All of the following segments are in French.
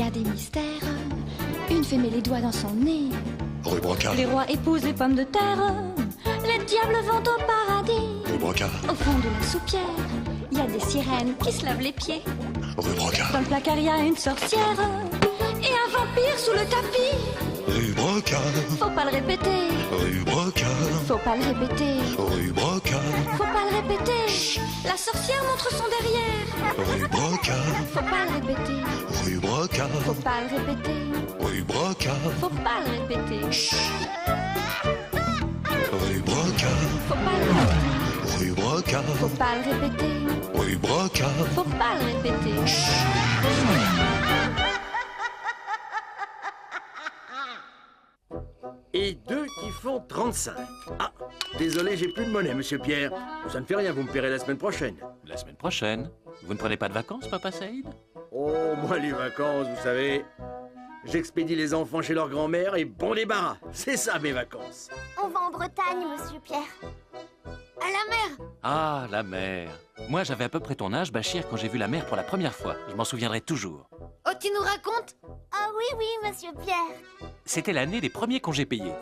y a des mystères. Une fée met les doigts dans son nez. Rue Brocard. Les rois épousent les pommes de terre. Les diables vont au paradis. Rue Brocard. Au fond de la soupière, il y a des sirènes qui se lavent les pieds. Rue Brocard. Dans le placard, il y a une sorcière et un vampire sous le tapis. Rue Brocard. Faut pas le répéter. Rue Brocard. Faut pas le répéter. Rue Brocard. Faut pas le répéter. Chut. La sorcière montre son derrière. Rue Brocard. Faut pas le répéter. Rue Brocard. Faut pas le répéter. Rue Brocard. Faut pas le répéter. Chut. Rue Brocard. Faut pas le répéter. Rue Brocard. Faut pas le répéter. Rue Brocard. Faut pas le répéter. Et 2 qui font 35. Ah, désolé, j'ai plus de monnaie, monsieur Pierre. Ça ne fait rien, vous me paierez la semaine prochaine. La semaine prochaine. Vous ne prenez pas de vacances, Papa Saïd? Oh, moi, les vacances, vous savez, j'expédie les enfants chez leur grand-mère et bon débarras. C'est ça, mes vacances. On va en Bretagne, monsieur Pierre. À la mer. Ah, la mer. Moi, j'avais à peu près ton âge, Bachir, quand j'ai vu la mer pour la première fois. Je m'en souviendrai toujours. Oh, tu nous racontes? Ah oui, oui, monsieur Pierre. C'était l'année des premiers congés payés.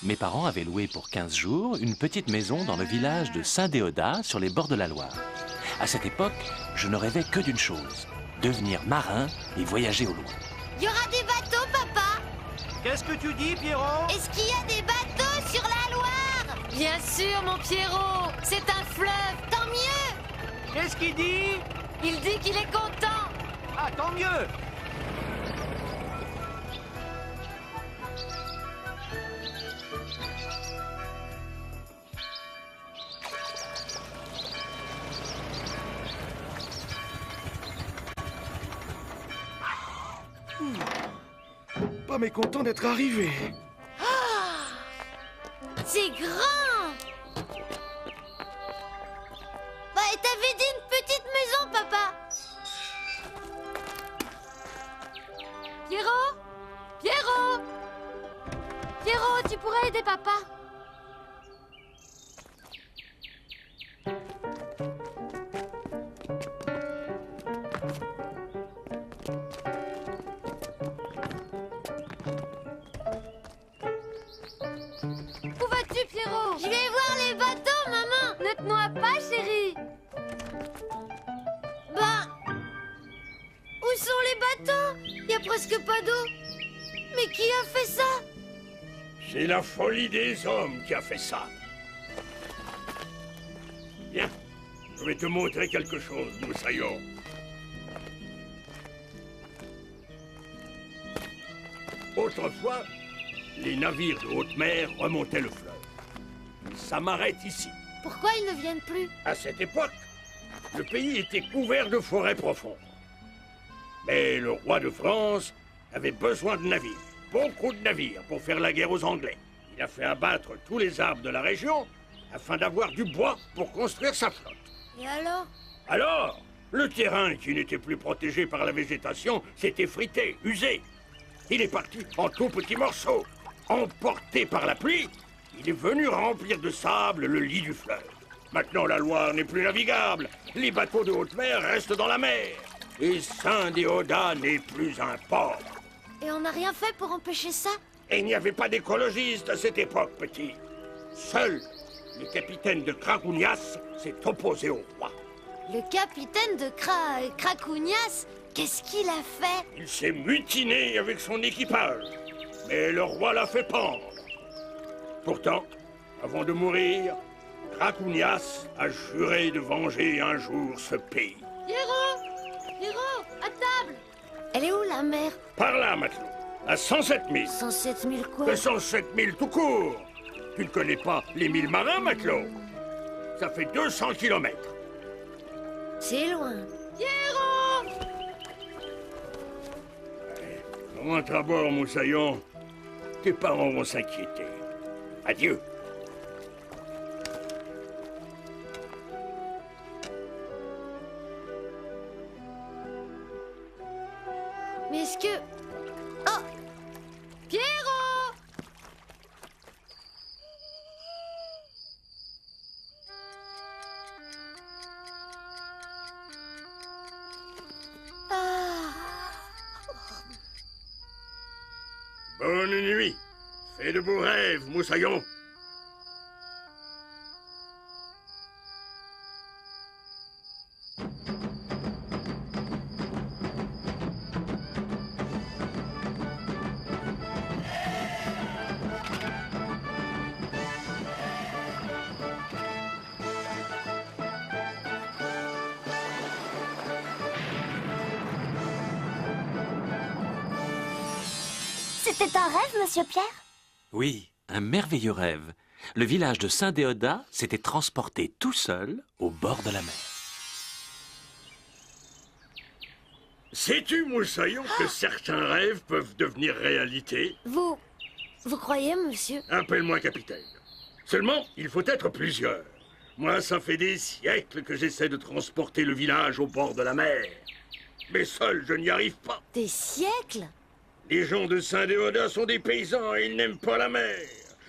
Mes parents avaient loué pour 15 jours une petite maison dans le village de Saint-Déodat, sur les bords de la Loire. À cette époque, je ne rêvais que d'une chose, devenir marin et voyager au loin. Il y aura des bateaux, papa? Qu'est-ce que tu dis, Pierrot? Est-ce qu'il y a des bateaux sur la Loire? Bien sûr, mon Pierrot. C'est un fleuve, tant mieux. Qu'est-ce qu'il dit? Il dit qu'il est content. Ah, tant mieux. Pas mécontent d'être arrivé. C'est grand. Bah, et t'avais dit une petite maison, papa. Pierrot? Pierrot? Pierrot, tu pourrais aider papa? Où vas-tu, Pierrot? Je vais voir les bateaux, maman. Ne te noie pas, chérie. Ben, où sont les bateaux? Il y a presque pas d'eau. Mais qui a fait ça? C'est la folie des hommes qui a fait ça. Viens, je vais te montrer quelque chose, Moussaillon. Autrefois, les navires de haute mer remontaient le fleuve. Ça m'arrête ici. Pourquoi ils ne viennent plus? À cette époque, le pays était couvert de forêts profondes. Mais le roi de France avait besoin de navires, beaucoup de navires, pour faire la guerre aux Anglais. Il a fait abattre tous les arbres de la région afin d'avoir du bois pour construire sa flotte. Et alors? Alors, le terrain qui n'était plus protégé par la végétation s'est effrité, usé. Il est parti en tout petits morceaux. Emporté par la pluie, il est venu remplir de sable le lit du fleuve. Maintenant, la Loire n'est plus navigable. Les bateaux de haute mer restent dans la mer. Et Saint-Déodat n'est plus un port. Et on n'a rien fait pour empêcher ça? Et il n'y avait pas d'écologistes à cette époque, petit. Seul le capitaine de Krakounias s'est opposé au roi. Le capitaine de Krakounias, qu'est-ce qu'il a fait? Il s'est mutiné avec son équipage. Mais le roi l'a fait pendre. Pourtant, avant de mourir, Krakounias a juré de venger un jour ce pays. Pierrot! Pierrot, à table! Elle est où, la mer? Par là, matelot, à 107 000. 107 000 quoi? 107 000 tout court. Tu ne connais pas les 1000 marins, matelot? Ça fait 200 kilomètres. C'est loin. Pierrot! Rentre à bord, Moussaillon. Tes parents vont s'inquiéter. Adieu. Mais est-ce que... Oh! Pierrot! Ah! Bonne nuit. Fais de beaux rêves, Moussaillon. C'était un rêve, monsieur Pierre? Oui, un merveilleux rêve. Le village de Saint-Déodat s'était transporté tout seul au bord de la mer. Sais-tu, Moussaillon, que certains rêves peuvent devenir réalité? Vous croyez, monsieur? Appelle-moi capitaine. Seulement, il faut être plusieurs. Moi, ça fait des siècles que j'essaie de transporter le village au bord de la mer. Mais seul, je n'y arrive pas. Des siècles? Les gens de Saint-Déodat sont des paysans et ils n'aiment pas la mer.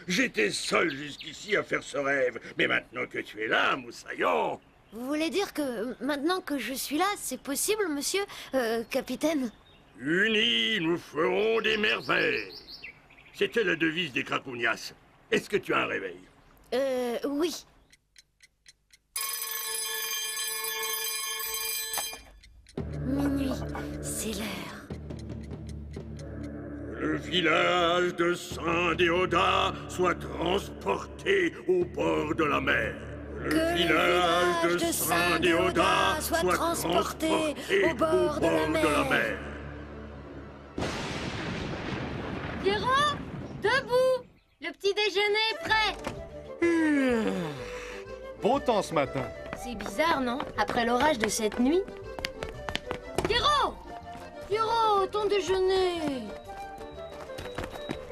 J'étais seul jusqu'ici à faire ce rêve. Mais maintenant que tu es là, Moussaillon... Vous voulez dire que maintenant que je suis là, c'est possible, monsieur, capitaine? Unis, nous ferons des merveilles. C'était la devise des Cracounias. Est-ce que tu as un réveil? Oui. Minuit, c'est l'heure. Le village de Saint-Déodat soit transporté au bord de la mer. Que le village de Saint-Déodat soit transporté au bord de la mer. Pierrot, debout! Le petit déjeuner est prêt! Beau temps ce matin. C'est bizarre, non? Après l'orage de cette nuit. Pierrot! Pierrot, ton déjeuner!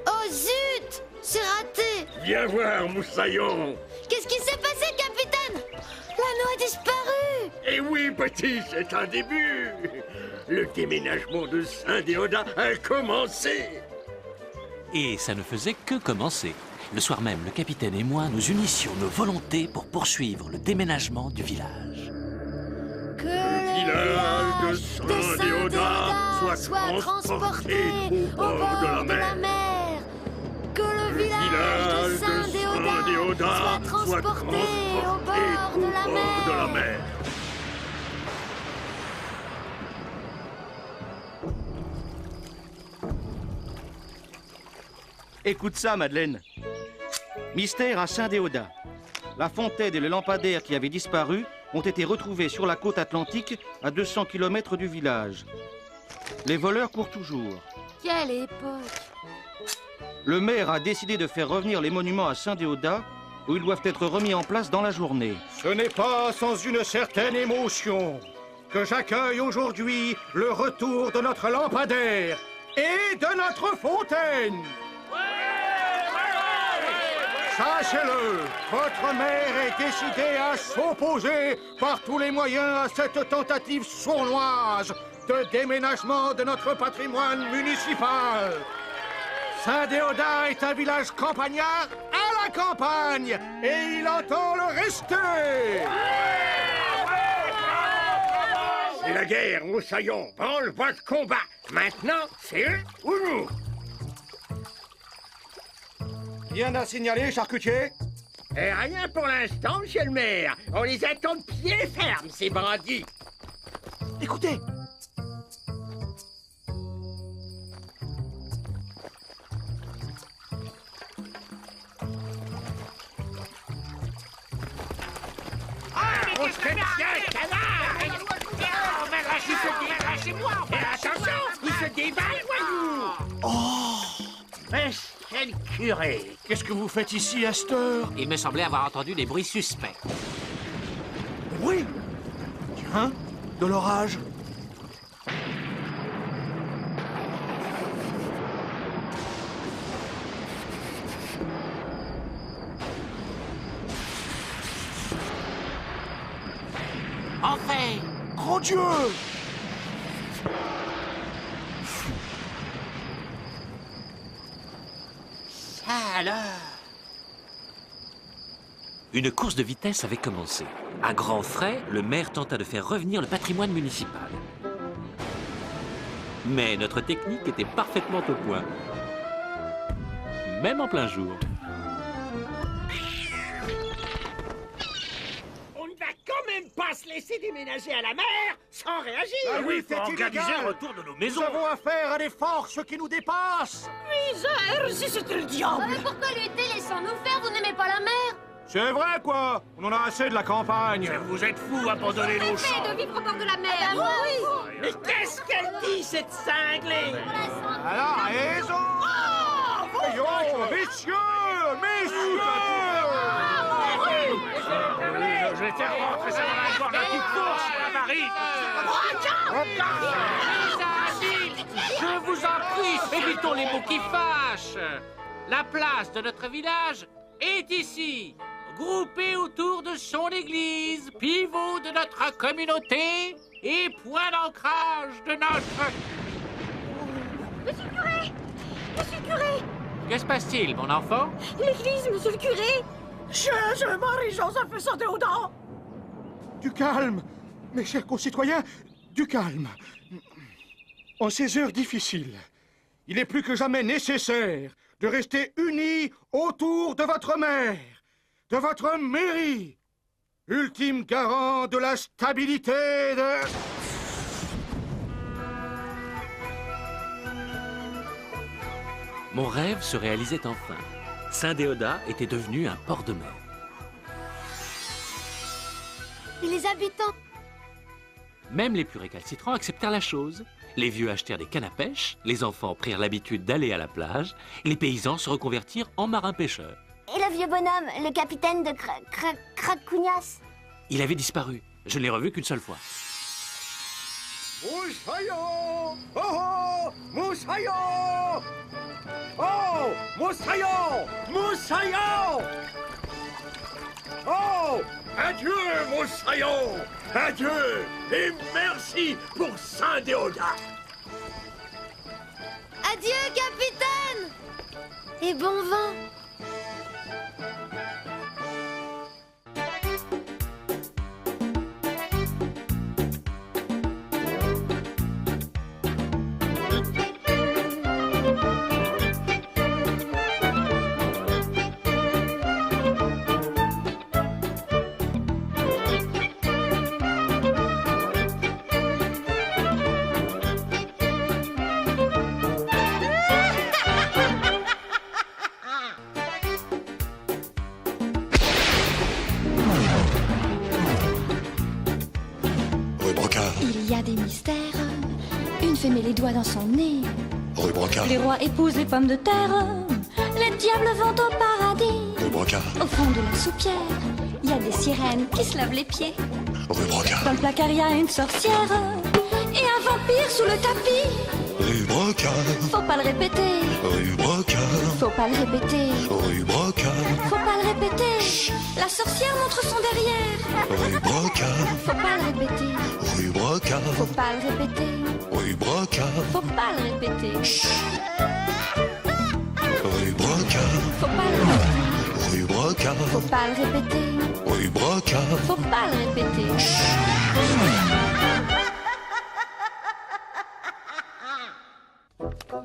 Oh zut! C'est raté! Viens voir, Moussaillon. Qu'est-ce qui s'est passé, capitaine? L'anneau a disparu! Eh oui, petit, c'est un début. Le déménagement de Saint-Déodat a commencé. Et ça ne faisait que commencer. Le soir même, le capitaine et moi nous unissions nos volontés pour poursuivre le déménagement du village. Que le village de Saint-Déodat soit transporté au bord de la mer. Que le village de Saint-Déodat soit transporté au bord de la mer. Écoute ça, Madeleine. Mystère à Saint-Déodat. La fontaine et le lampadaire qui avaient disparu ont été retrouvés sur la côte atlantique à 200 km du village. Les voleurs courent toujours. Quelle époque! Le maire a décidé de faire revenir les monuments à Saint-Déodat, où ils doivent être remis en place dans la journée. Ce n'est pas sans une certaine émotion que j'accueille aujourd'hui le retour de notre lampadaire et de notre fontaine. Sachez-le, votre maire est décidé à s'opposer par tous les moyens à cette tentative sournoise de déménagement de notre patrimoine municipal. Saint-Déodat est un village campagnard à la campagne et il entend le rester. C'est la guerre, Moussaillon. Branle-bas de combat. Maintenant, c'est eux ou nous? Rien à signaler, charcutier? Rien pour l'instant, monsieur le maire. On les attend de pied ferme, ces bandits. Écoutez. On se fait bien, canard! Lâchez-moi! Attention, il se déballe, voyou! Oh! Mais quel curé! Qu'est-ce que vous faites ici à cette heure? Il me semblait avoir entendu des bruits suspects. Oui. Tiens, de l'orage. Enfin! Grand Dieu! Ça alors! Une course de vitesse avait commencé. À grands frais, le maire tenta de faire revenir le patrimoine municipal. Mais notre technique était parfaitement au point. même en plein jour. On ne va quand même pas se laisser déménager à la mer sans réagir. Ah oui, faut c'est organiser illégal. le retour de nos Nous maisons. avons affaire à des forces qui nous dépassent. Misère, si c'était le diable. Mais pourquoi lutter? Laissons-nous faire, vous n'aimez pas la mer? C'est vrai, quoi. On en a assez de la campagne. Vous êtes fous, abandonnez nos champs. De vivre au bord de la mer. Oui. Mais qu'est-ce qu'elle dit, cette cinglée? Elle a raison. Voyons, messieurs, messieurs. Je vais faire rentrer ça dans la gorge d'un coup de fourche, la marine. Je vous en prie, évitons les mots qui fâchent. La place de notre village est ici, groupée autour de son église, pivot de notre communauté et point d'ancrage de notre... Monsieur le curé! Monsieur le curé! Que se passe-t-il, mon enfant? L'église, monsieur le curé! Je Marie-Joseph Saint-Théodore. Du calme, mes chers concitoyens, du calme. En ces heures difficiles, il est plus que jamais nécessaire de rester unis autour de votre mère, de votre mairie, ultime garant de la stabilité de... Mon rêve se réalisait enfin. Saint-Déodat était devenu un port de mer. Et les habitants? Même les plus récalcitrants acceptèrent la chose. Les vieux achetèrent des cannes à pêche, les enfants prirent l'habitude d'aller à la plage, les paysans se reconvertirent en marins-pêcheurs. Et le vieux bonhomme, le capitaine de Cracognas? Il avait disparu. Je ne l'ai revu qu'une seule fois. Moussaillon! Oh oh! Moussaillon! Oh! Moussaillon! Moussaillon! Oh! Adieu, Moussaillon! Adieu! Et merci pour Saint-Déodat! Adieu, capitaine! Et bon vent! Rue Brocard, Il y a des mystères. Une fée met les doigts dans son nez. rue Brocard, Les rois épousent les pommes de terre. Les diables vont au paradis. rue Brocard, Au fond de la soupière, il y a des sirènes qui se lavent les pieds. rue Brocard, Dans le placard, il y a une sorcière. Et un vampire sous le tapis. rue Brocard, Faut pas le répéter. rue Brocard, Faut pas le répéter. rue Brocard, Faut pas le répéter. La sorcière montre son derrière. rue Brocard, Faut pas le répéter. rue Brocard, Faut pas le répéter. rue Brocard, Faut pas le répéter. rue Brocard, Faut pas le répéter. rue Brocard, Faut pas le répéter. rue Brocard. Faut pas le répéter.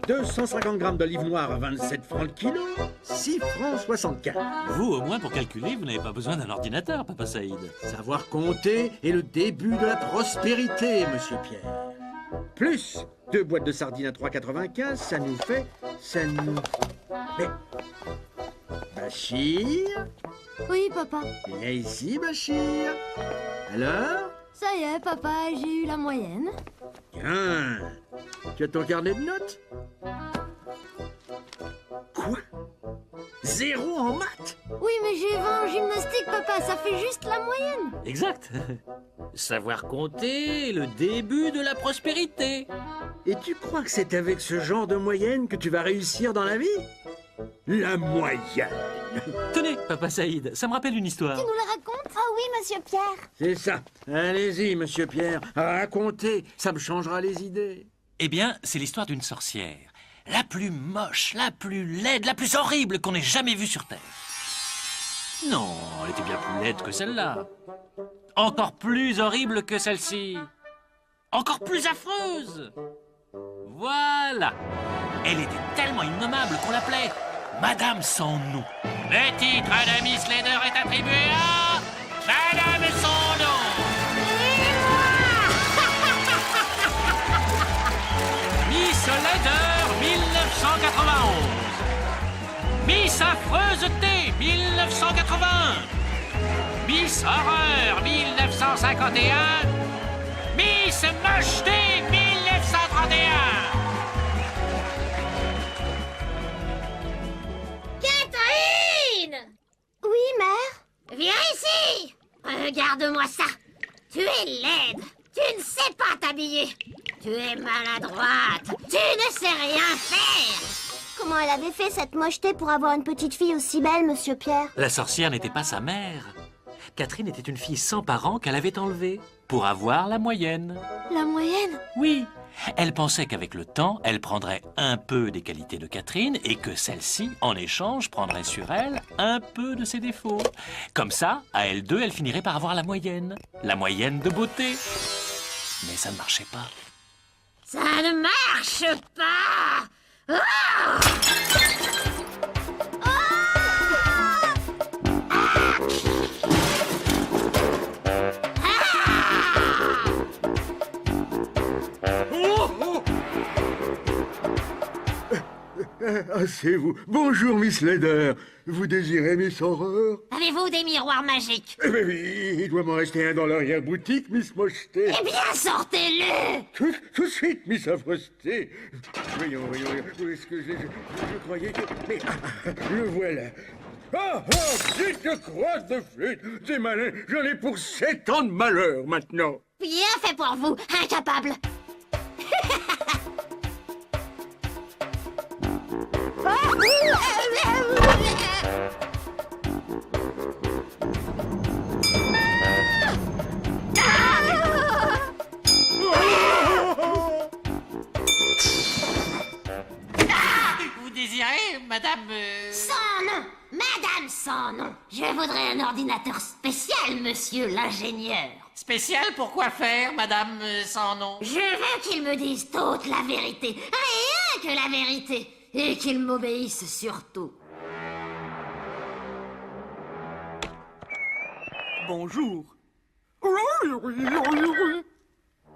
250 grammes d'olive noire à 27 francs le kilo, 6 francs 64. Vous, au moins, pour calculer, vous n'avez pas besoin d'un ordinateur, Papa Saïd. Savoir compter est le début de la prospérité, monsieur Pierre. Plus 2 boîtes de sardines à 3,95, ça nous fait... Mais... Bachir, Oui, papa. viens ici, Bachir. Alors? Ça y est, papa, j'ai eu la moyenne. Tiens, tu as ton carnet de notes? Quoi? 0 en maths? Oui, mais j'ai 20 en gymnastique, papa, ça fait juste la moyenne. Exact. Savoir compter est le début de la prospérité. Et tu crois que c'est avec ce genre de moyenne que tu vas réussir dans la vie? La moyenne! Tenez, Papa Saïd, ça me rappelle une histoire. Tu nous la racontes? Ah oui, monsieur Pierre. C'est ça. Allez-y, monsieur Pierre, racontez, ça me changera les idées. Eh bien, c'est l'histoire d'une sorcière. La plus moche, la plus laide, la plus horrible qu'on ait jamais vue sur Terre. Non, elle était bien plus laide que celle-là. Encore plus horrible que celle-ci. Encore plus affreuse. Voilà. Elle était tellement innommable qu'on l'appelait Madame Sans Nom. Le titre de Miss Lader est attribué à Madame Sans Nom. Miss Lader 1991. Miss Affreuse-T 1981. Miss Horreur 1951. Miss Mocheté 1931. Catherine! Oui, mère? Viens ici! Regarde-moi ça! Tu es laide! Tu ne sais pas t'habiller! Tu es maladroite! Tu ne sais rien faire! Comment elle avait fait cette mocheté pour avoir une petite fille aussi belle, monsieur Pierre? La sorcière n'était pas sa mère. Catherine était une fille sans parents qu'elle avait enlevée pour avoir la moyenne. La moyenne? Oui. Elle pensait qu'avec le temps, elle prendrait un peu des qualités de Catherine et que celle-ci, en échange, prendrait sur elle un peu de ses défauts. Comme ça, à elles deux, elle finirait par avoir la moyenne de beauté. Mais ça ne marchait pas. Ça ne marche pas! Ah! Ah, c'est vous. Bonjour, Miss Lader. Vous désirez Miss Horreur? Avez-vous des miroirs magiques? Eh bien oui, il doit m'en rester un dans l'arrière-boutique, Miss Mocheté. Eh bien, sortez-le! Tout de suite, Miss Affreuse-T. Voyons, où est-ce que je croyais que... Mais, le voilà. Ah, petite croix de flûte. C'est malin, j'en ai pour 7 ans de malheur, maintenant. Bien fait pour vous, incapable! Vous désirez, madame... Sans nom! Madame sans nom! Je voudrais un ordinateur spécial, monsieur l'ingénieur. Spécial pour quoi faire, madame sans nom? Je veux qu'il me dise toute la vérité, rien que la vérité, et qu'il m'obéisse surtout. Bonjour.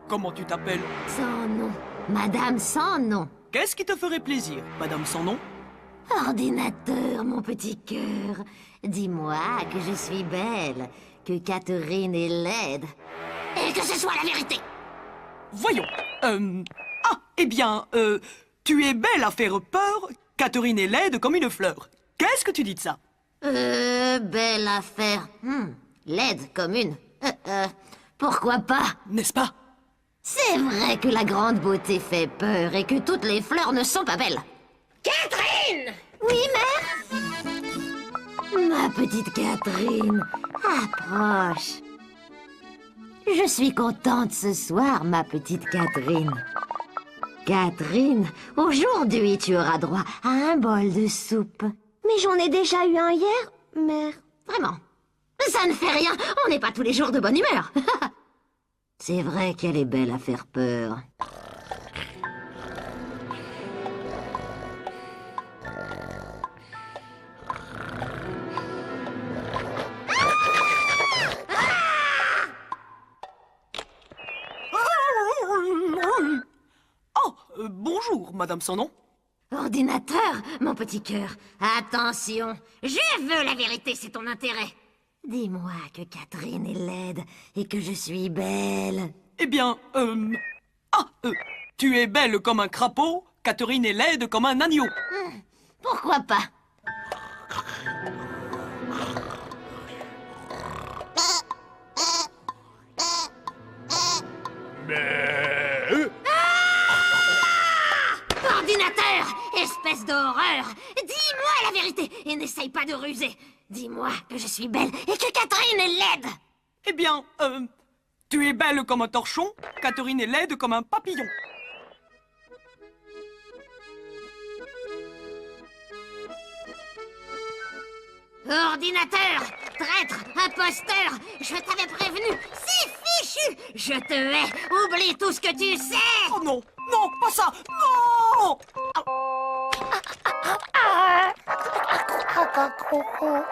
Comment tu t'appelles? Sans nom. Madame sans nom. Qu'est-ce qui te ferait plaisir, madame sans nom? Ordinateur, mon petit cœur. Dis-moi que je suis belle, que Catherine est laide, et que ce soit la vérité. Voyons. Ah, eh bien, tu es belle à faire peur, Catherine est laide comme une fleur. Qu'est-ce que tu dis de ça? Belle affaire. Laide comme une. Pourquoi pas? N'est-ce pas? C'est vrai que la grande beauté fait peur et que toutes les fleurs ne sont pas belles. Catherine! Oui, mère? Ma petite Catherine, approche. Je suis contente ce soir, ma petite Catherine. Catherine, aujourd'hui tu auras droit à un bol de soupe. Mais j'en ai déjà eu un hier, mère. Vraiment. Ça ne fait rien, on n'est pas tous les jours de bonne humeur. C'est vrai qu'elle est belle à faire peur. Oh, bonjour, madame sans nom. Ordinateur, mon petit cœur, attention, je veux la vérité, c'est ton intérêt. Dis-moi que Catherine est laide et que je suis belle. Eh bien, tu es belle comme un crapaud, Catherine est laide comme un agneau. Pourquoi pas? Ordinateur, espèce d'horreur, dis-moi la vérité et n'essaye pas de ruser. Dis-moi que je suis belle et que Catherine est laide. Eh bien, tu es belle comme un torchon, Catherine est laide comme un papillon. Ordinateur, traître, imposteur, je t'avais prévenu, c'est fichu. Je te hais, oublie tout ce que tu sais. Oh non, non, pas ça, non! Catherine!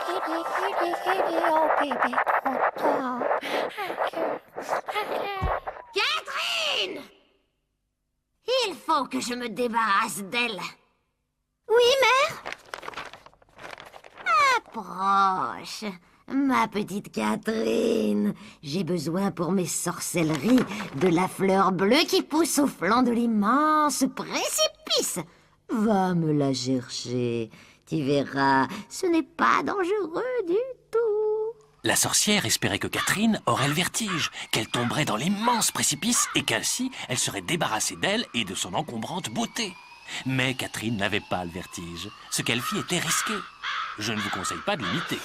Il faut que je me débarrasse d'elle. Oui, mère? Approche, ma petite Catherine. J'ai besoin pour mes sorcelleries de la fleur bleue qui pousse au flanc de l'immense précipice. Va me la chercher. Tu verras, ce n'est pas dangereux du tout. La sorcière espérait que Catherine aurait le vertige, qu'elle tomberait dans l'immense précipice et qu'ainsi elle serait débarrassée d'elle et de son encombrante beauté. Mais Catherine n'avait pas le vertige. Ce qu'elle fit était risqué. Je ne vous conseille pas de l'imiter.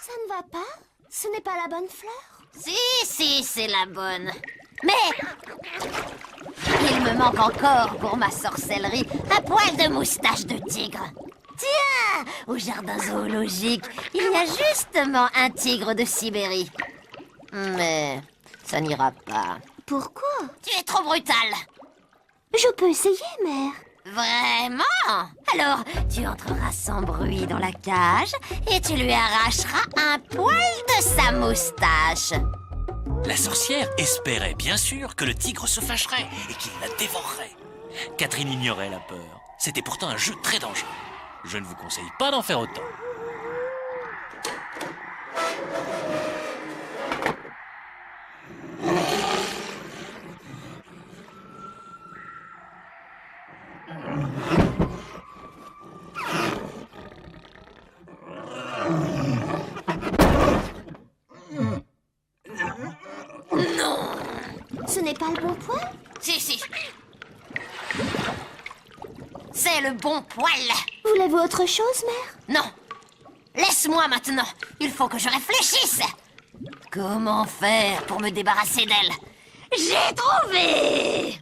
Ça ne va pas? Ce n'est pas la bonne fleur? Si, c'est la bonne. Mais il me manque encore pour ma sorcellerie un poil de moustache de tigre. Tiens, au jardin zoologique, il y a justement un tigre de Sibérie. Mais ça n'ira pas. Pourquoi? Tu es trop brutal. Je peux essayer, mère. Vraiment? Alors, tu entreras sans bruit dans la cage et tu lui arracheras un poil de sa moustache. La sorcière espérait bien sûr que le tigre se fâcherait et qu'il la dévorerait. Catherine ignorait la peur. C'était pourtant un jeu très dangereux. Je ne vous conseille pas d'en faire autant. Ce n'est pas le bon poil? Si. C'est le bon poil. Voulez-vous autre chose, mère? Non. Laisse-moi maintenant. Il faut que je réfléchisse. Comment faire pour me débarrasser d'elle? J'ai trouvé!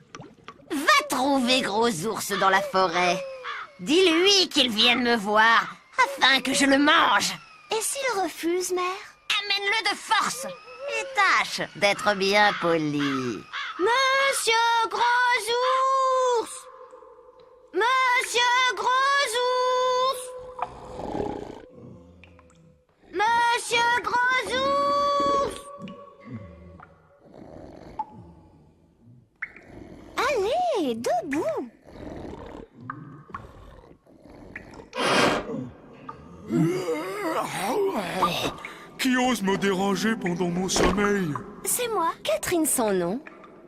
Va trouver Gros Ours dans la forêt. Dis-lui qu'il vienne me voir afin que je le mange. Et s'il refuse, mère? Amène-le de force et tâche d'être bien poli. Monsieur Gros Ours! Monsieur Gros Ours! Monsieur Gros Ours! Allez, debout! Qui ose me déranger pendant mon sommeil? C'est moi, Catherine sans nom.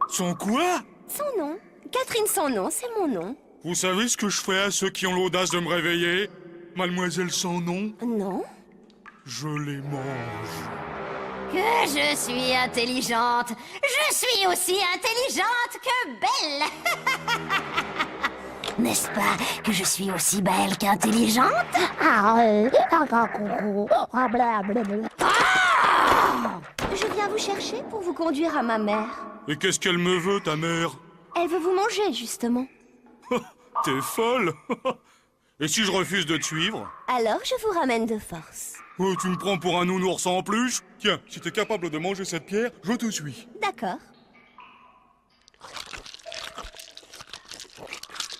Sans quoi? Son nom. Catherine sans nom, c'est mon nom. Vous savez ce que je ferai à ceux qui ont l'audace de me réveiller? Mademoiselle sans nom? Non. Je les mange. Que je suis intelligente. Je suis aussi intelligente que belle. N'est-ce pas que je suis aussi belle qu'intelligente? Je viens vous chercher pour vous conduire à ma mère. Et qu'est-ce qu'elle me veut, ta mère? Elle veut vous manger, justement. T'es folle. Et si je refuse de te suivre? Alors je vous ramène de force. Oh, tu me prends pour un nounours en peluche? Tiens, si t'es capable de manger cette pierre, je te suis. D'accord.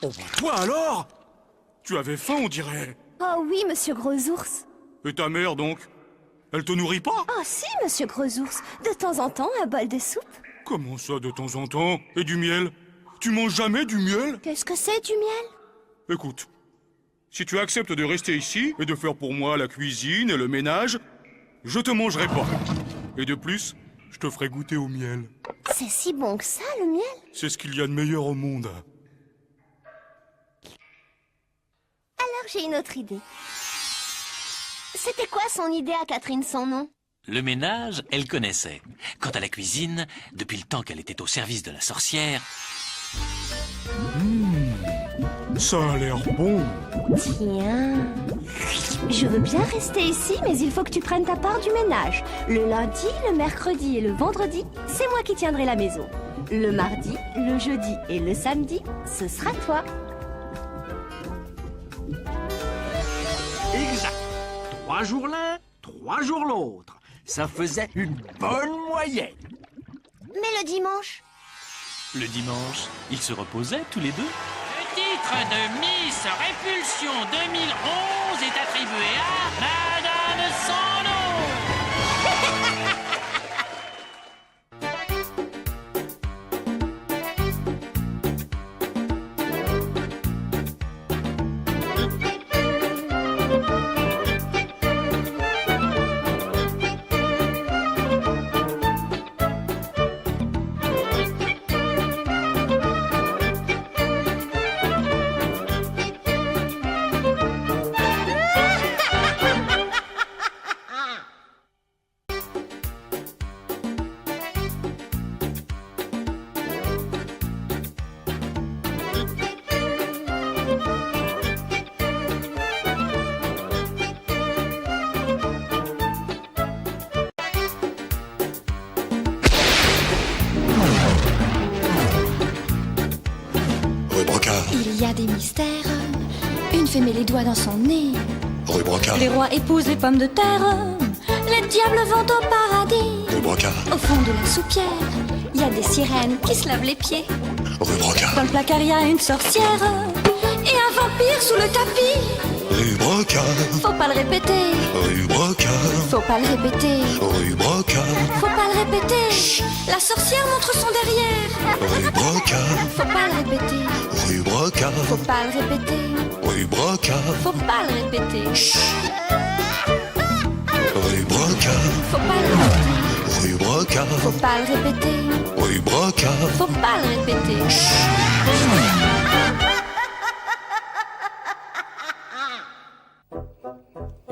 Oh bah toi alors? Tu avais faim, on dirait. Oh oui, monsieur Gros Ours. Et ta mère, donc? Elle te nourrit pas? Oh si, monsieur Gros Ours. De temps en temps, un bol de soupe. Comment ça, de temps en temps? Et du miel? Tu manges jamais du miel? Qu'est-ce que c'est, du miel? Écoute, si tu acceptes de rester ici et de faire pour moi la cuisine et le ménage, je te mangerai pas. Et de plus, je te ferai goûter au miel. C'est si bon que ça, le miel? C'est ce qu'il y a de meilleur au monde. Alors j'ai une autre idée. C'était quoi son idée à Catherine sans nom? Le ménage, elle connaissait. Quant à la cuisine, depuis le temps qu'elle était au service de la sorcière... Ça a l'air bon. Tiens, je veux bien rester ici, mais il faut que tu prennes ta part du ménage. Le lundi, le mercredi et le vendredi, c'est moi qui tiendrai la maison. Le mardi, le jeudi et le samedi, ce sera toi. Exact. 3 jours l'un, 3 jours l'autre. Ça faisait une bonne moyenne. Mais le dimanche? Le dimanche, ils se reposaient tous les deux. Petite titre de Miss Répulsion 2011 est attribué à Madame Sando. Rue Brocard, Il y a des mystères. Une fée met les doigts dans son nez. rue Brocard, Les rois épousent les pommes de terre. Les diables vont au paradis. rue Brocard, Au fond de la soupière, il y a des sirènes qui se lavent les pieds. rue Brocard, Dans le placard, il y a une sorcière et un vampire sous le tapis. rue Brocard, Faut pas le répéter, rue Brocard, faut pas le répéter, rue Brocard, faut pas le répéter. La sorcière montre son derrière. rue Brocard, Faut pas le répéter, rue Brocard, faut pas le répéter, rue Brocard, faut pas le répéter. rue Brocard, Faut pas le répéter, rue Brocard, faut pas le répéter, rue Brocard. faut pas le répéter.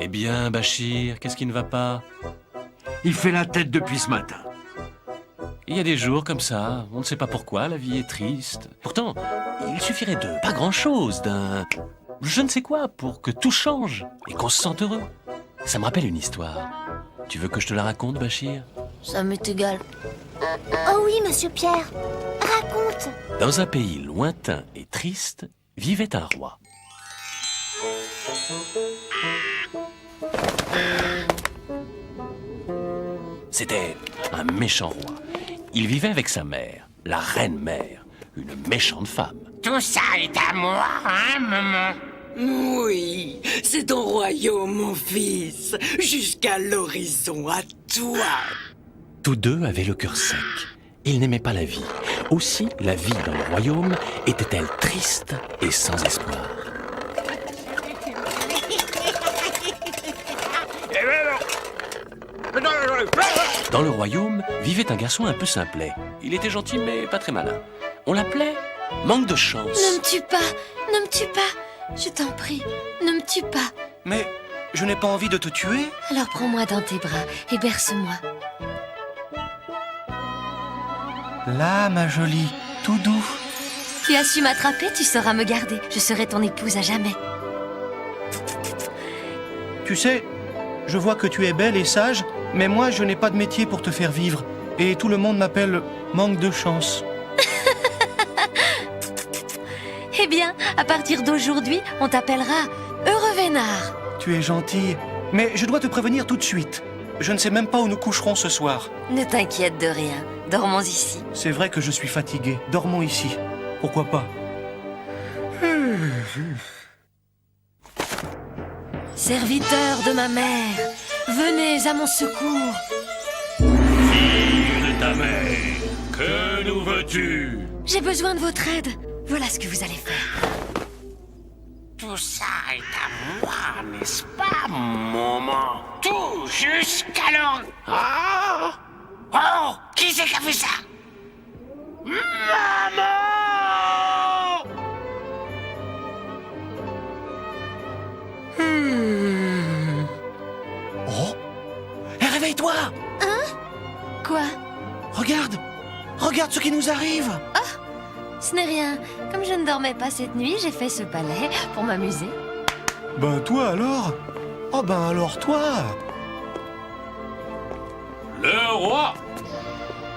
Eh bien, Bachir, qu'est-ce qui ne va pas? Il fait la tête depuis ce matin. Il y a des jours comme ça, on ne sait pas pourquoi, la vie est triste. Pourtant, il suffirait de pas grand-chose, d'un je ne sais quoi, pour que tout change et qu'on se sente heureux. Ça me rappelle une histoire. Tu veux que je te la raconte, Bachir? Ça m'est égal. Oh oui, monsieur Pierre. Raconte. Dans un pays lointain et triste, vivait un roi. C'était un méchant roi. Il vivait avec sa mère, la reine-mère, une méchante femme. Tout ça est à moi, hein, maman? Oui, c'est ton royaume, mon fils. Jusqu'à l'horizon, à toi. Tous deux avaient le cœur sec. Ils n'aimaient pas la vie. Aussi, la vie dans le royaume était-elle triste et sans espoir. Dans le royaume vivait un garçon un peu simplet. Il était gentil mais pas très malin. On l'appelait Manque de chance. Ne me tue pas, ne me tue pas. Je t'en prie, ne me tue pas. Mais je n'ai pas envie de te tuer. Alors prends-moi dans tes bras et berce-moi. Là, ma jolie, tout doux. Tu as su m'attraper, tu sauras me garder. Je serai ton épouse à jamais. Tu sais, je vois que tu es belle et sage, mais moi, je n'ai pas de métier pour te faire vivre. Et tout le monde m'appelle manque de chance. Eh bien, à partir d'aujourd'hui, on t'appellera Heureux Vénard. Tu es gentille, mais je dois te prévenir tout de suite. Je ne sais même pas où nous coucherons ce soir. Ne t'inquiète de rien. Dormons ici. C'est vrai que je suis fatigué. Dormons ici. Pourquoi pas? Serviteurs de ma mère, venez à mon secours. Fille de ta mère, que nous veux-tu? J'ai besoin de votre aide. Voilà ce que vous allez faire. Tout ça est à moi, n'est-ce pas, maman? Tout jusqu'alors. Oh! Oh! Qui c'est qui a fait ça? Maman! Oh! Eh, réveille-toi! Hein? Quoi? Regarde! Regarde ce qui nous arrive! Ce n'est rien. Comme je ne dormais pas cette nuit, j'ai fait ce ballet pour m'amuser. Ben toi alors? Oh ben alors toi! Le roi!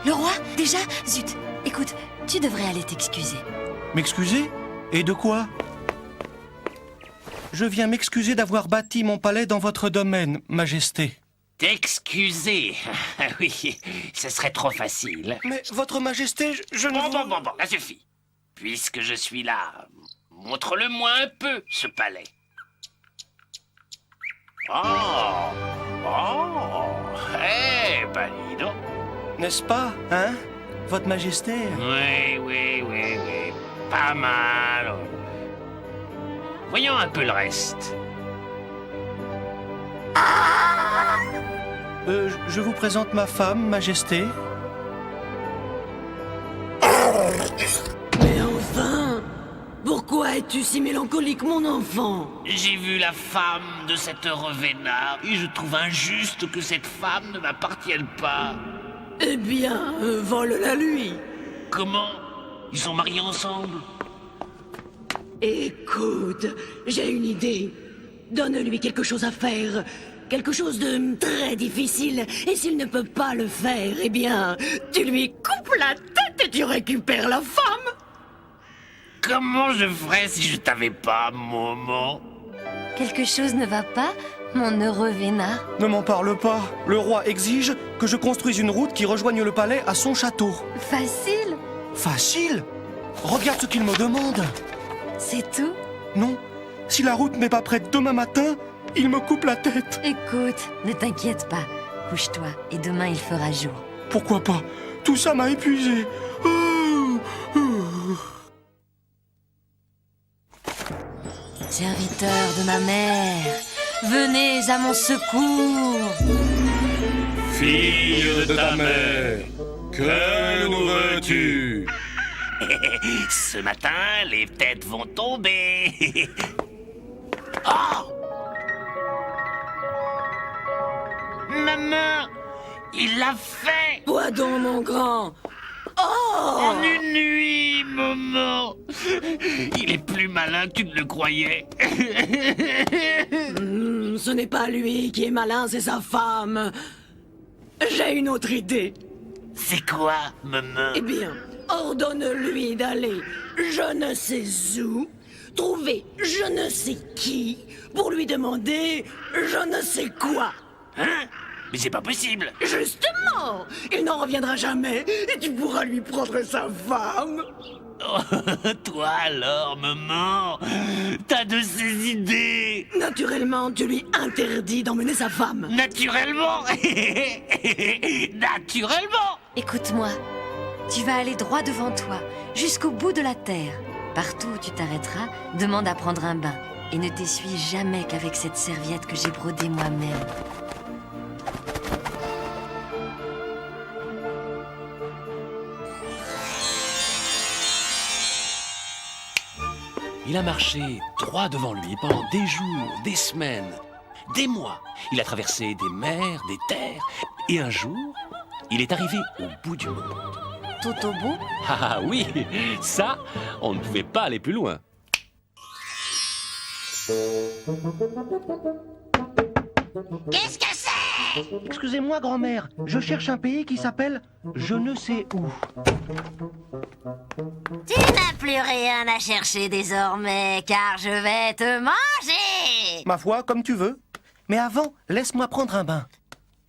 Le roi? Déjà? Zut. Écoute, tu devrais aller t'excuser. M'excuser? Et de quoi? Je viens m'excuser d'avoir bâti mon palais dans votre domaine, Majesté. T'excuser? Oui, ce serait trop facile. Mais votre Majesté, je ne... Bon, ça suffit. Puisque je suis là, Montre-le-moi un peu, ce palais. Oh! Eh ben, dis donc. N'est-ce pas, hein, Votre Majesté? Oui. Pas mal. Voyons un peu le reste. Je vous présente ma femme, Majesté. Mais enfin, pourquoi es-tu si mélancolique, mon enfant? J'ai vu la femme de cet heureux vénard et je trouve injuste que cette femme ne m'appartienne pas. Eh bien, vole-la lui. Comment? Ils sont mariés ensemble? Écoute, j'ai une idée. Donne-lui quelque chose à faire. Quelque chose de très difficile. Et s'il ne peut pas le faire, eh bien, tu lui coupes la tête et tu récupères la femme. Comment je ferais si je t'avais pas, Momo? Quelque chose ne va pas, mon heureux vénard? Ne m'en parle pas. Le roi exige que je construise une route qui rejoigne le palais à son château. Facile. Facile? Regarde ce qu'il me demande. C'est tout? Non. Si la route n'est pas prête demain matin, il me coupe la tête. Écoute, ne t'inquiète pas. Couche-toi et demain il fera jour. Pourquoi pas? Tout ça m'a épuisé. Serviteurs de ma mère, venez à mon secours. Fille de ta mère, que nous veux-tu? Ce matin, les têtes vont tomber. Oh! Maman, il l'a fait. Quoi donc, mon grand? Oh! En une nuit, Momo. Il est plus malin que tu ne le croyais. Ce n'est pas lui qui est malin, c'est sa femme. J'ai une autre idée. C'est quoi, Momo? Eh bien, ordonne-lui d'aller je ne sais où, trouver je ne sais qui, pour lui demander je ne sais quoi. Hein? Mais c'est pas possible. Justement, il n'en reviendra jamais et tu pourras lui prendre sa femme. Oh, toi alors, maman, t'as de ces idées. Naturellement, tu lui interdis d'emmener sa femme. Naturellement. Naturellement. Écoute-moi, tu vas aller droit devant toi, jusqu'au bout de la terre. Partout où tu t'arrêteras, demande à prendre un bain. Et ne t'essuie jamais qu'avec cette serviette que j'ai brodée moi-même. Il a marché droit devant lui pendant des jours, des semaines, des mois. Il a traversé des mers, des terres. Et un jour, il est arrivé au bout du monde. Tout au bout? Ah oui, ça, on ne pouvait pas aller plus loin. Qu'est-ce que c'est? Excusez-moi, grand-mère, je cherche un pays qui s'appelle je ne sais où. Tu n'as plus rien à chercher désormais, car je vais te manger. Ma foi, comme tu veux. Mais avant, laisse-moi prendre un bain.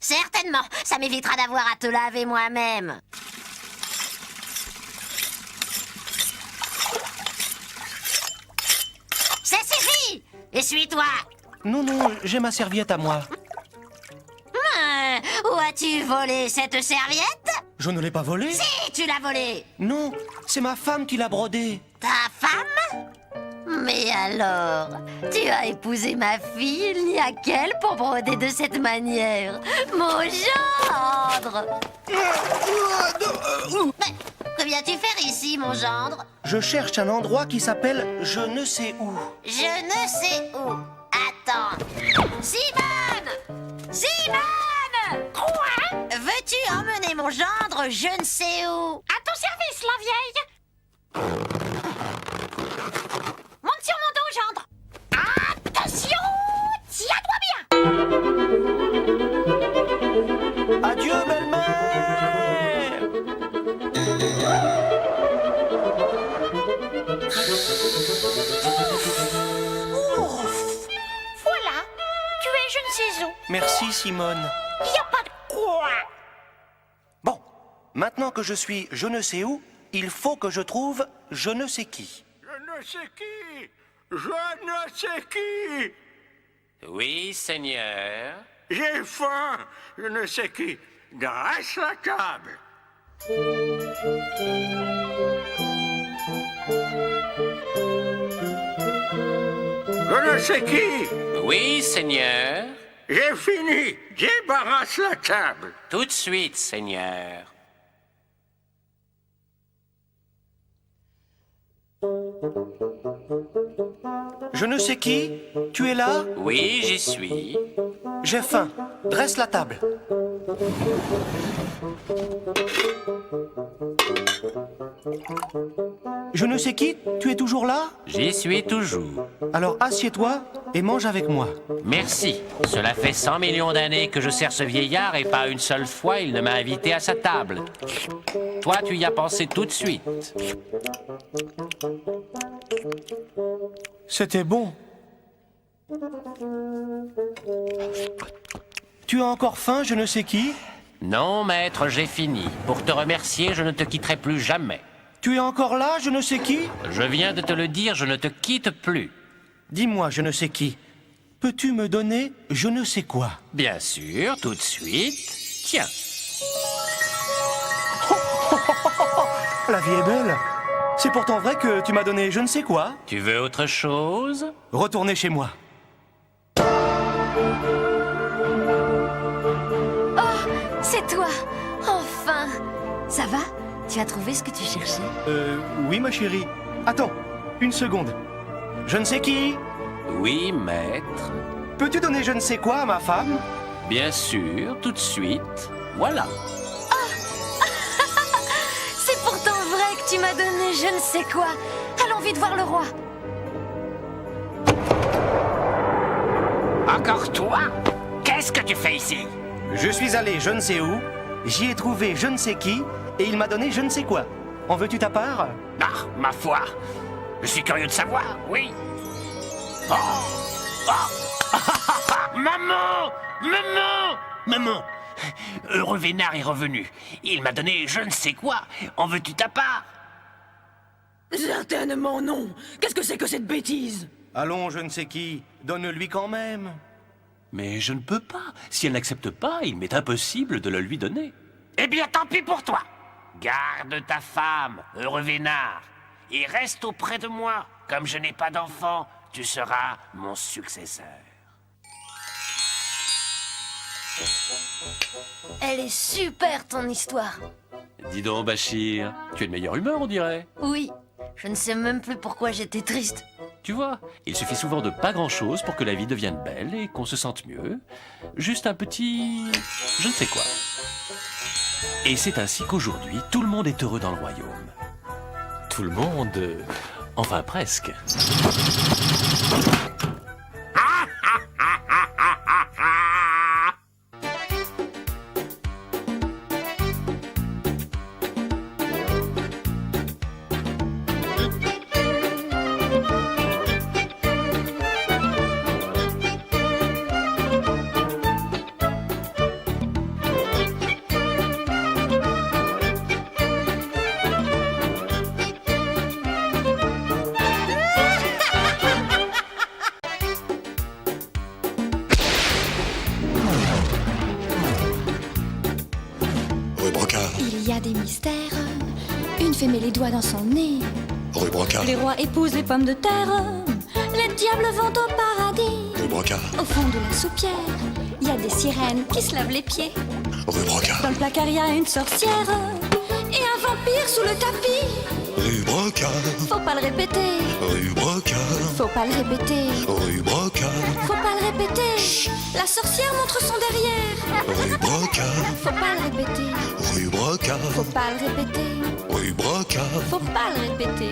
Certainement, ça m'évitera d'avoir à te laver moi-même. Ça suffit! Essuie-toi! Non, j'ai ma serviette à moi. Où as-tu volé cette serviette? Je ne l'ai pas volée. Si, tu l'as volée! Non, c'est ma femme qui l'a brodée. Ta femme? Mais alors, tu as épousé ma fille, il n'y a qu'elle pour broder de cette manière. Mon gendre! Mais que viens-tu faire ici, mon gendre? Je cherche un endroit qui s'appelle je ne sais où. Je ne sais où. Attends. Simone! Simone! Quoi? Veux-tu emmener mon gendre je ne sais où? À ton service, la vieille! Monte sur mon dos, gendre! Attention! Tiens-toi bien! Adieu, belle-mère! Ouf! Voilà! Tu es je ne sais où. Merci, Simone. Il n'y a pas de quoi! Bon, maintenant que je suis je ne sais où, il faut que je trouve je ne sais qui. Je ne ne sais qui! Je ne sais qui! Oui, Seigneur. J'ai faim! Je ne sais qui! Dresse la table! Je ne sais qui! Oui, Seigneur. J'ai fini! Débarrasse la table! Tout de suite, Seigneur. Je ne sais qui. Tu es là? Oui, j'y suis. J'ai faim. Dresse la table. Je ne sais qui. Tu es toujours là? J'y suis toujours. Alors assieds-toi et mange avec moi. Merci. Cela fait 100 millions d'années que je sers ce vieillard et pas une seule fois il ne m'a invité à sa table. Toi, tu y as pensé tout de suite. C'était bon. Tu as encore faim, je ne sais qui? Non, maître, j'ai fini. Pour te remercier, je ne te quitterai plus jamais. Tu es encore là, je ne sais qui? Je viens de te le dire, je ne te quitte plus. Dis-moi, je ne sais qui. Peux-tu me donner je ne sais quoi? Bien sûr, tout de suite. Tiens. La vie est belle. C'est pourtant vrai que tu m'as donné je ne sais quoi. Tu veux autre chose? Retournez chez moi. Oh, c'est toi! Enfin! Ça va? Tu as trouvé ce que tu cherchais? Oui, ma chérie. Attends, une seconde. Je ne sais qui? Oui, maître. Peux-tu donner je ne sais quoi à ma femme? Bien sûr, tout de suite. Voilà. C'est pourtant vrai que tu m'as donné je ne sais quoi. Allons vite voir le roi. Encore toi? Qu'est-ce que tu fais ici? Je suis allé je ne sais où, j'y ai trouvé je ne sais qui, et il m'a donné je ne sais quoi. En veux-tu ta part? Ah, ma foi. Je suis curieux de savoir, oui. Oh! Oh! Maman! Maman! Maman! Heureux Vénard est revenu. Il m'a donné je ne sais quoi. En veux-tu ta part? Certainement non. Qu'est-ce que c'est que cette bêtise? Allons, je ne sais qui, donne-lui quand même. Mais je ne peux pas. Si elle n'accepte pas, il m'est impossible de le lui donner. Eh bien, tant pis pour toi. Garde ta femme, heureux Vénard, et reste auprès de moi. Comme je n'ai pas d'enfant, tu seras mon successeur. Elle est super ton histoire. Dis donc, Bachir, tu es de meilleure humeur, on dirait. Oui, je ne sais même plus pourquoi j'étais triste. Tu vois, il suffit souvent de pas grand-chose pour que la vie devienne belle et qu'on se sente mieux. Juste un petit... je ne sais quoi. Et c'est ainsi qu'aujourd'hui, tout le monde est heureux dans le royaume. Tout le monde... enfin presque. Rue Brocard, Il y a des mystères. Une fée met les doigts dans son nez. rue Brocard, Les rois épousent les pommes de terre. Les diables vont au paradis. rue Brocard, Au fond de la soupière, il y a des sirènes qui se lavent les pieds. rue Brocard, Dans le placard, il y a une sorcière. Et un vampire sous le tapis. rue Brocard, Faut pas le répéter. rue Brocard, Faut pas le répéter. rue Brocard, Faut pas le répéter. La sorcière montre son derrière. rue Brocard, Faut pas le répéter. rue Brocard, Faut pas le répéter. rue Brocard, Faut pas le répéter.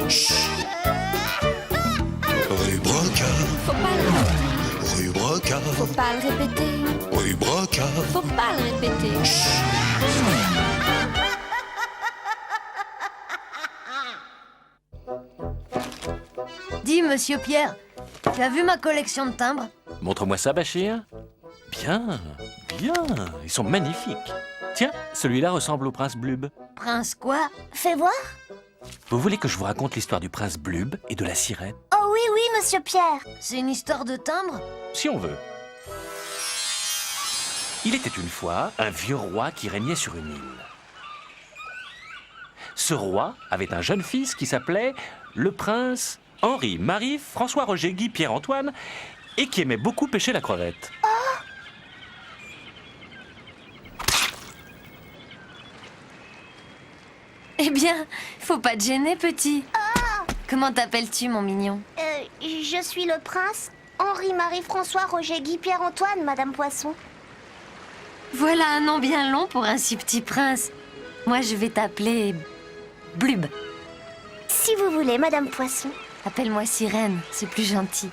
rue Brocard, Faut pas le répéter. rue Brocard, Faut pas le répéter. rue Brocard. Faut pas le répéter. Dis, monsieur Pierre, tu as vu ma collection de timbres? Montre-moi ça, Bachir. Bien, bien, ils sont magnifiques. Tiens, celui-là ressemble au prince Blub. Prince quoi? Fais voir. Vous voulez que je vous raconte l'histoire du prince Blub et de la sirène? Oh oui, oui, monsieur Pierre. C'est une histoire de timbre? Si on veut. Il était une fois un vieux roi qui régnait sur une île. Ce roi avait un jeune fils qui s'appelait le prince Henri, Marie, François, Roger, Guy, Pierre, Antoine, et qui aimait beaucoup pêcher la crevette. Eh bien, faut pas te gêner, petit. Comment t'appelles-tu, mon mignon? Je suis le prince Henri, Marie, François, Roger, Guy, Pierre, Antoine, Madame Poisson. Voilà un nom bien long pour un si petit prince. Moi, je vais t'appeler Blub. Si vous voulez, Madame Poisson. Appelle-moi Sirène, c'est plus gentil.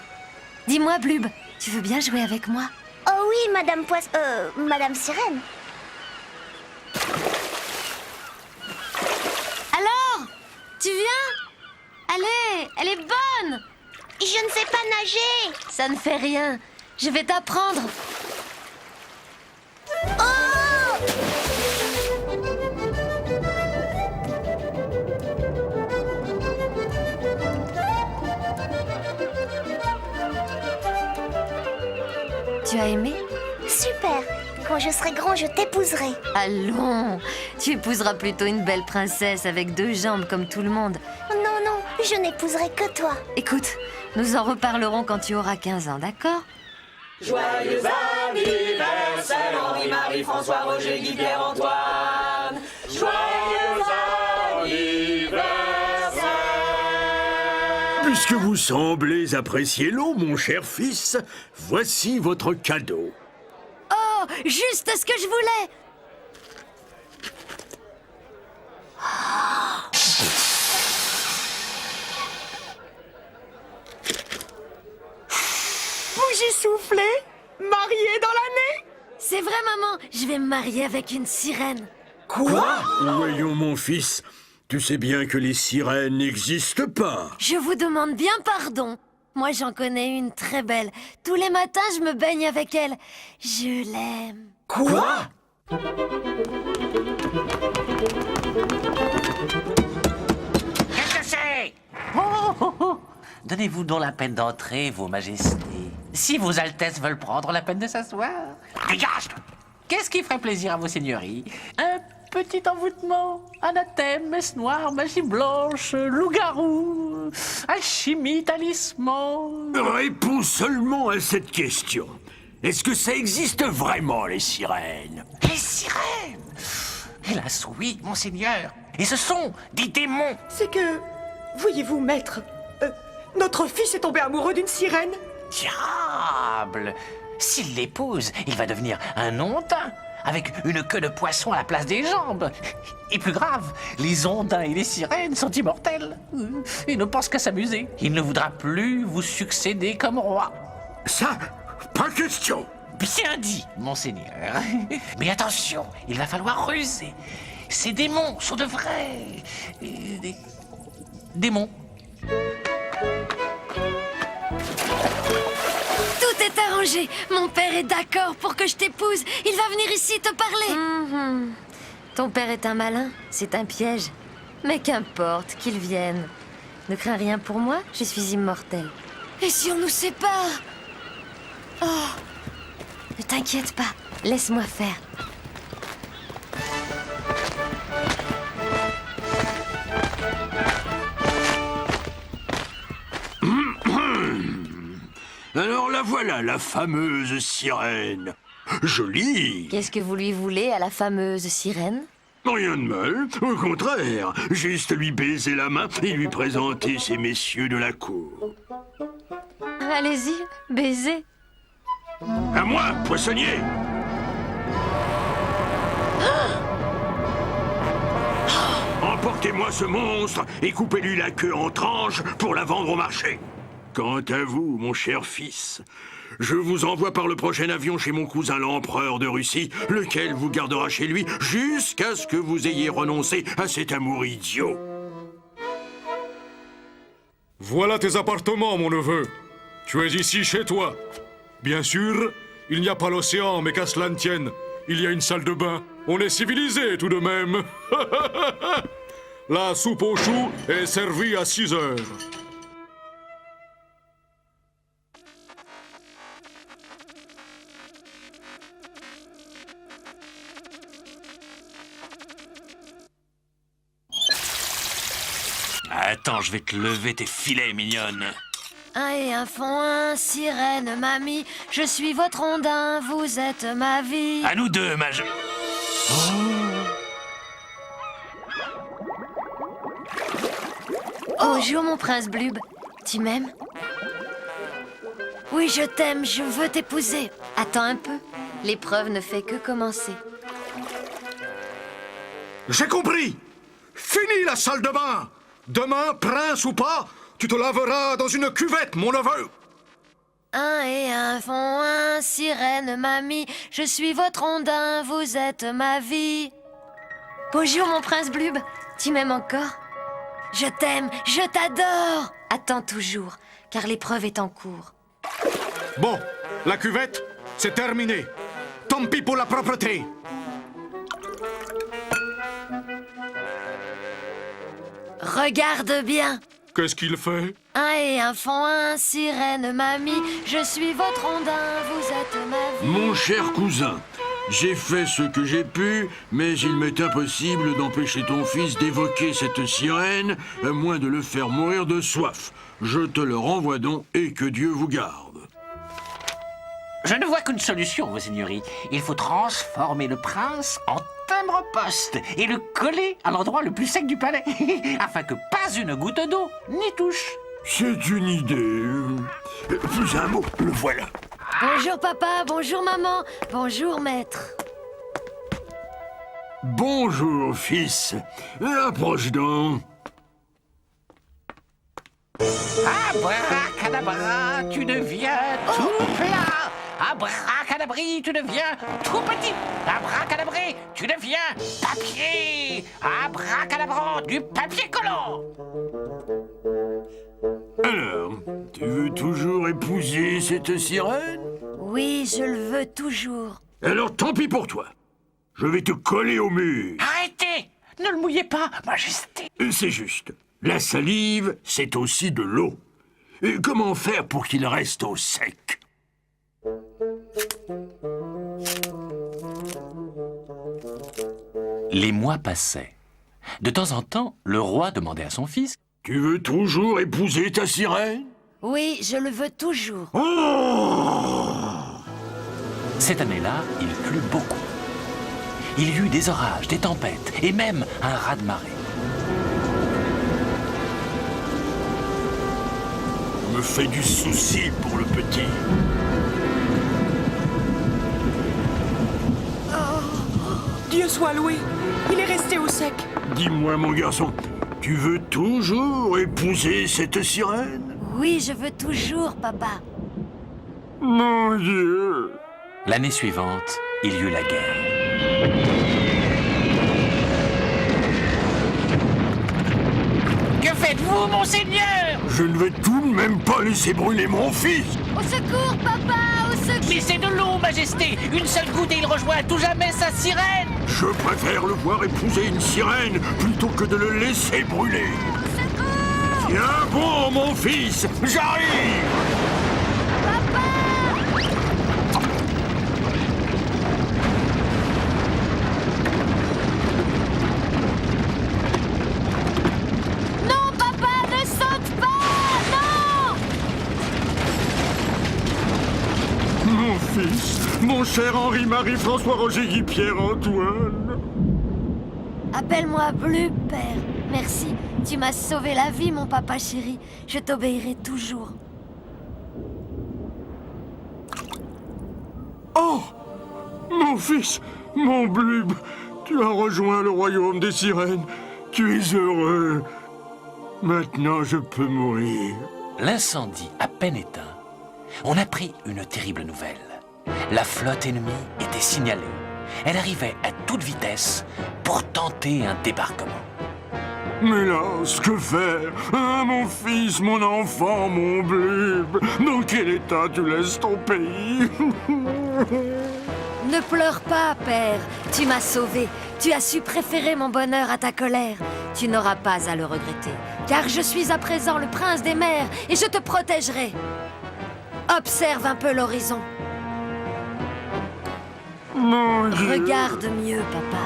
Dis-moi, Blub, tu veux bien jouer avec moi? Oh oui, Madame Poisson... Madame Sirène. Alors, tu viens? Allez, elle est bonne! Je ne sais pas nager. Ça ne fait rien, je vais t'apprendre. Tu as aimé? Super. Quand je serai grand, je t'épouserai. Allons, tu épouseras plutôt une belle princesse avec 2 jambes comme tout le monde. Non, non, je n'épouserai que toi. Écoute, nous en reparlerons quand tu auras 15 ans, d'accord? Joyeux anniversaire, Henri, Marie, François, Roger, Guy, Pierre, Antoine. Joyeux anniversaire. Puisque vous semblez apprécier l'eau, mon cher fils, voici votre cadeau. Oh, juste ce que je voulais! Bougie soufflée, mariée dans l'année. C'est vrai, maman, je vais me marier avec une sirène. Quoi? Voyons, mon fils, tu sais bien que les sirènes n'existent pas. Je vous demande bien pardon. Moi, j'en connais une très belle. Tous les matins, je me baigne avec elle. Je l'aime. Quoi? Qu'est-ce que c'est? Oh. Donnez-vous donc la peine d'entrer, vos majestés. Si vos altesses veulent prendre la peine de s'asseoir. Dégage! Qu'est-ce qui ferait plaisir à vos seigneuries? Un petit envoûtement, anathème, messe noire, magie blanche, loup-garou, alchimie, talisman... Réponds seulement à cette question. Est-ce que ça existe vraiment, les sirènes? Les sirènes? Hélas, oui, monseigneur. Et ce sont des démons. C'est que... Voyez-vous, maître, notre fils est tombé amoureux d'une sirène. Diable! S'il l'épouse, il va devenir un ondin, avec une queue de poisson à la place des jambes. Et plus grave, les ondins et les sirènes sont immortels. Ils ne pensent qu'à s'amuser. Il ne voudra plus vous succéder comme roi. Ça, pas question. Bien dit, monseigneur. Mais attention, il va falloir ruser. Ces démons sont de vrais... démons. Tout est arrangé. Mon père est d'accord pour que je t'épouse. Il va venir ici te parler. Ton père est un malin. C'est un piège. Mais qu'importe, qu'il vienne. Ne crains rien pour moi, je suis immortelle. Et si on nous sépare? Oh, ne t'inquiète pas. Laisse-moi faire. Alors la voilà, la fameuse sirène. Jolie. Qu'est-ce que vous lui voulez à la fameuse sirène? Rien de mal, au contraire. Juste lui baiser la main et lui présenter ces messieurs de la cour. Allez-y, baisez. À moi, poissonnier. Emportez-moi ce monstre et coupez-lui la queue en tranches pour la vendre au marché. Quant à vous, mon cher fils, je vous envoie par le prochain avion chez mon cousin l'empereur de Russie, lequel vous gardera chez lui jusqu'à ce que vous ayez renoncé à cet amour idiot. Voilà tes appartements, mon neveu. Tu es ici chez toi. Bien sûr, il n'y a pas l'océan, mais qu'à cela ne tienne, il y a une salle de bain. On est civilisé tout de même. La soupe aux choux est servie à 6 heures. Attends, je vais te lever tes filets, mignonne. Un et un font un, sirène, mamie. Je suis votre ondin, vous êtes ma vie. À nous deux, mage. Bonjour, mon prince Blub. Tu m'aimes? Oui, je t'aime, je veux t'épouser. Attends un peu. L'épreuve ne fait que commencer. J'ai compris. Fini la salle de bain. Demain, prince ou pas, tu te laveras dans une cuvette, mon neveu. Un et un font un, sirène, mamie. Je suis votre ondin, vous êtes ma vie. Bonjour, mon prince Blub. Tu m'aimes encore? Je t'aime, je t'adore. Attends toujours, car l'épreuve est en cours. Bon, la cuvette, c'est terminé. Tant pis pour la propreté. Regarde bien. Qu'est-ce qu'il fait? Un et un font un, sirène, mamie. Je suis votre ondin, vous êtes ma vie. Mon cher cousin, j'ai fait ce que j'ai pu, mais il m'est impossible d'empêcher ton fils d'évoquer cette sirène, à moins de le faire mourir de soif. Je te le renvoie donc et que Dieu vous garde. Je ne vois qu'une solution, vos seigneuries. Il faut transformer le prince en timbre-poste et le coller à l'endroit le plus sec du palais, afin que pas une goutte d'eau n'y touche. C'est une idée. Plus un mot, le voilà. Bonjour papa, bonjour maman, bonjour maître. Bonjour, fils. Approche donc. Abracadabra, tu deviens tout plat. Abracadabri, tu deviens tout petit. Abracadabré, tu deviens papier. Abracadabrant, du papier collant. Alors, tu veux toujours épouser cette sirène? Oui, je le veux toujours. Alors tant pis pour toi. Je vais te coller au mur. Arrêtez! Ne le mouillez pas, majesté. C'est juste. La salive, c'est aussi de l'eau. Comment faire pour qu'il reste au sec? Les mois passaient. De temps en temps, le roi demandait à son fils: Tu veux toujours épouser ta sirène? Oui, je le veux toujours. Cette année-là, il plut beaucoup. Il y eut des orages, des tempêtes et même un raz-de-marée. On me fait du souci pour le petit. Dieu soit loué, il est resté au sec. Dis-moi, mon garçon, tu veux toujours épouser cette sirène? Oui, je veux toujours, papa. Mon Dieu! L'année suivante, il y eut la guerre. Que faites-vous, monseigneur? Je ne vais tout de même pas laisser brûler mon fils! Au secours, papa, au secours! Mais c'est de l'eau, majesté. Une seule goutte et il rejoint à tout jamais sa sirène. Je préfère le voir épouser une sirène plutôt que de le laisser brûler. Tiens bon, mon fils, j'arrive! Non, papa, ne saute pas! Non! Mon fils, mon cher Henri-Marie-François-Roger-Guy Pierre-Antoine. Appelle-moi Bleu, père. Merci. Tu m'as sauvé la vie, mon papa chéri. Je t'obéirai toujours. Oh! Mon fils, mon Blub, tu as rejoint le royaume des sirènes. Tu es heureux. Maintenant, je peux mourir. L'incendie à peine éteint, on apprit une terrible nouvelle. La flotte ennemie était signalée. Elle arrivait à toute vitesse pour tenter un débarquement. Mais hélas, que faire? Ah, mon fils, mon enfant, mon Blub, dans quel état tu laisses ton pays? Ne pleure pas, père. Tu m'as sauvé. Tu as su préférer mon bonheur à ta colère. Tu n'auras pas à le regretter, car je suis à présent le prince des mers et je te protégerai. Observe un peu l'horizon. Mon Dieu. Regarde mieux, papa.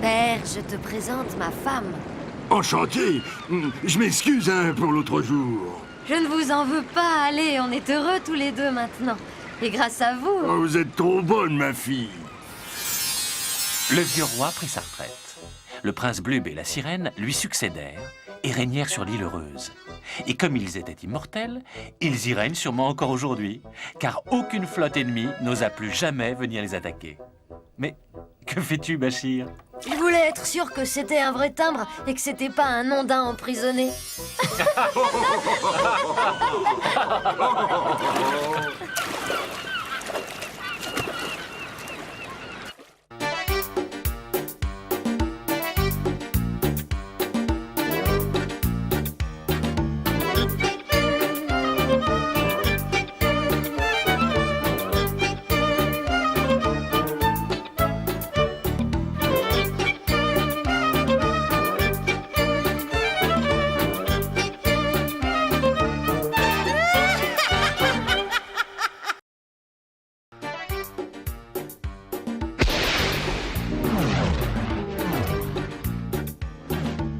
Père, je te présente ma femme. Enchanté. Je m'excuse pour l'autre jour. Je ne vous en veux pas, allez, on est heureux tous les deux maintenant. Et grâce à vous... Oh, vous êtes trop bonne, ma fille. Le vieux roi prit sa retraite. Le prince Blub et la sirène lui succédèrent et régnèrent sur l'île heureuse. Et comme ils étaient immortels, ils y règnent sûrement encore aujourd'hui, car aucune flotte ennemie n'osa plus jamais venir les attaquer. Mais que fais-tu, Bachir? Il voulait être sûr que c'était un vrai timbre et que c'était pas un ondin emprisonné.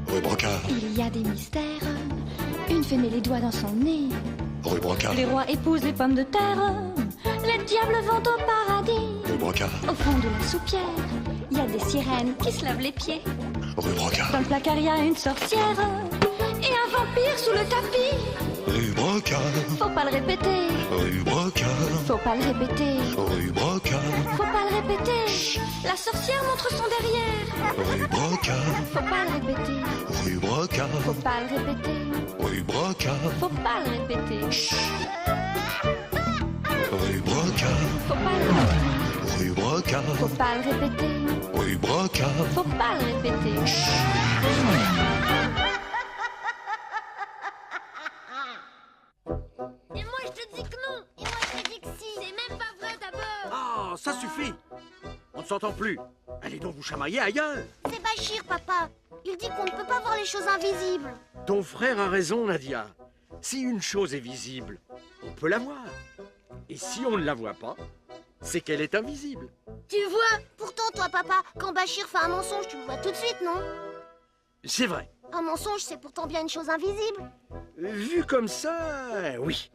Rue Brocard, Il y a des mystères. Une fée met les doigts dans son nez. rue Brocard, Les rois épousent les pommes de terre. Les diables vont au paradis. rue Brocard, Au fond de la soupière, il y a des sirènes qui se lavent les pieds. rue Brocard, Dans le placard, il y a une sorcière. Et un vampire sous le tapis. rue Brocard, Faut pas le répéter. rue Brocard, Faut pas le répéter. rue Brocard, Faut pas le répéter. La sorcière montre son derrière. rue Brocard, Faut pas le répéter. rue Brocard, Faut pas le répéter. rue Brocard, Faut pas le répéter. rue Brocard, Faut pas le répéter. rue Brocard, Faut pas le répéter. rue Brocard. Faut pas le répéter. Et moi je te dis que non. Et moi je te dis que si. C'est même pas vrai d'abord. Ah, ça suffit. On ne s'entend plus. Allez donc vous chamailler ailleurs. C'est Bachir, papa. Il dit qu'on ne peut pas voir les choses invisibles. Ton frère a raison, Nadia. Si une chose est visible, on peut la voir. Et si on ne la voit pas, c'est qu'elle est invisible. Tu vois? Pourtant, toi, papa, quand Bachir fait un mensonge, tu le vois tout de suite, non? C'est vrai. Un mensonge, c'est pourtant bien une chose invisible. Vu comme ça, oui.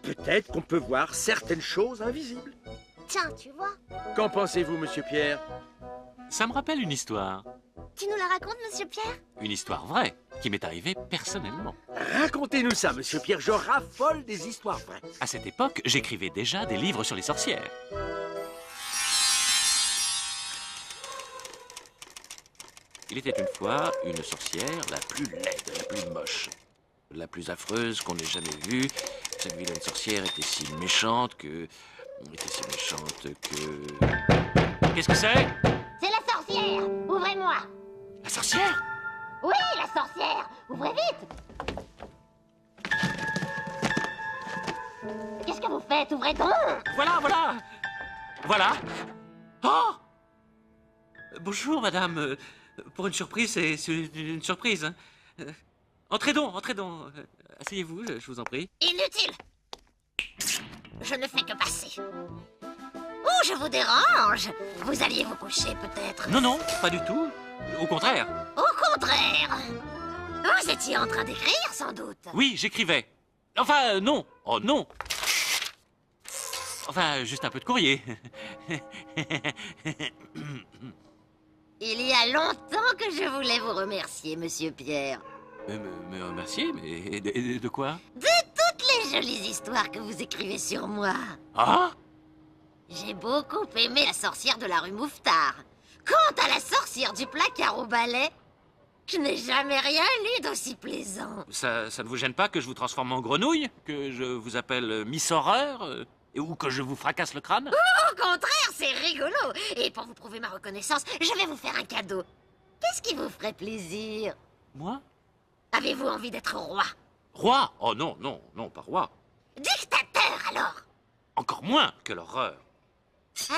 Peut-être qu'on peut voir certaines choses invisibles. Tiens, tu vois? Qu'en pensez-vous, monsieur Pierre? Ça me rappelle une histoire. Tu nous la racontes, monsieur Pierre? Une histoire vraie, qui m'est arrivée personnellement. Racontez-nous ça, monsieur Pierre. Je raffole des histoires vraies. À cette époque, j'écrivais déjà des livres sur les sorcières. Il était une fois une sorcière, la plus laide, la plus moche, la plus affreuse qu'on ait jamais vue. Cette vilaine sorcière était si méchante que... Qu'est-ce que c'est? C'est la sorcière! Ouvrez-moi! La sorcière? Oui, la sorcière! Ouvrez vite! Qu'est-ce que vous faites? Ouvrez donc! Voilà, voilà! Voilà! Oh! Bonjour, madame. Pour une surprise, c'est une surprise. Hein. Entrez donc, entrez donc. Asseyez-vous, je vous en prie. Inutile! Je ne fais que passer. Oh, je vous dérange! Vous alliez vous coucher, peut-être? Non, non, pas du tout. Au contraire. Au contraire! Vous étiez en train d'écrire, sans doute? Oui, j'écrivais. Enfin, non. Oh, non. Enfin, juste un peu de courrier. Il y a longtemps que je voulais vous remercier, monsieur Pierre. Me remercier, mais de quoi? De toutes les jolies histoires que vous écrivez sur moi. Ah? J'ai beaucoup aimé la sorcière de la rue Mouffetard. Quant à la sorcière du placard au balai, je n'ai jamais rien lu d'aussi plaisant. Ça ne vous gêne pas que je vous transforme en grenouille? Que je vous appelle Miss Horreur? Ou que je vous fracasse le crâne? Au contraire, c'est rigolo. Et pour vous prouver ma reconnaissance, je vais vous faire un cadeau. Qu'est-ce qui vous ferait plaisir? Moi? Avez-vous envie d'être roi? Roi? Oh non, non, non, pas roi. Dictateur, alors? Encore moins, quelle horreur.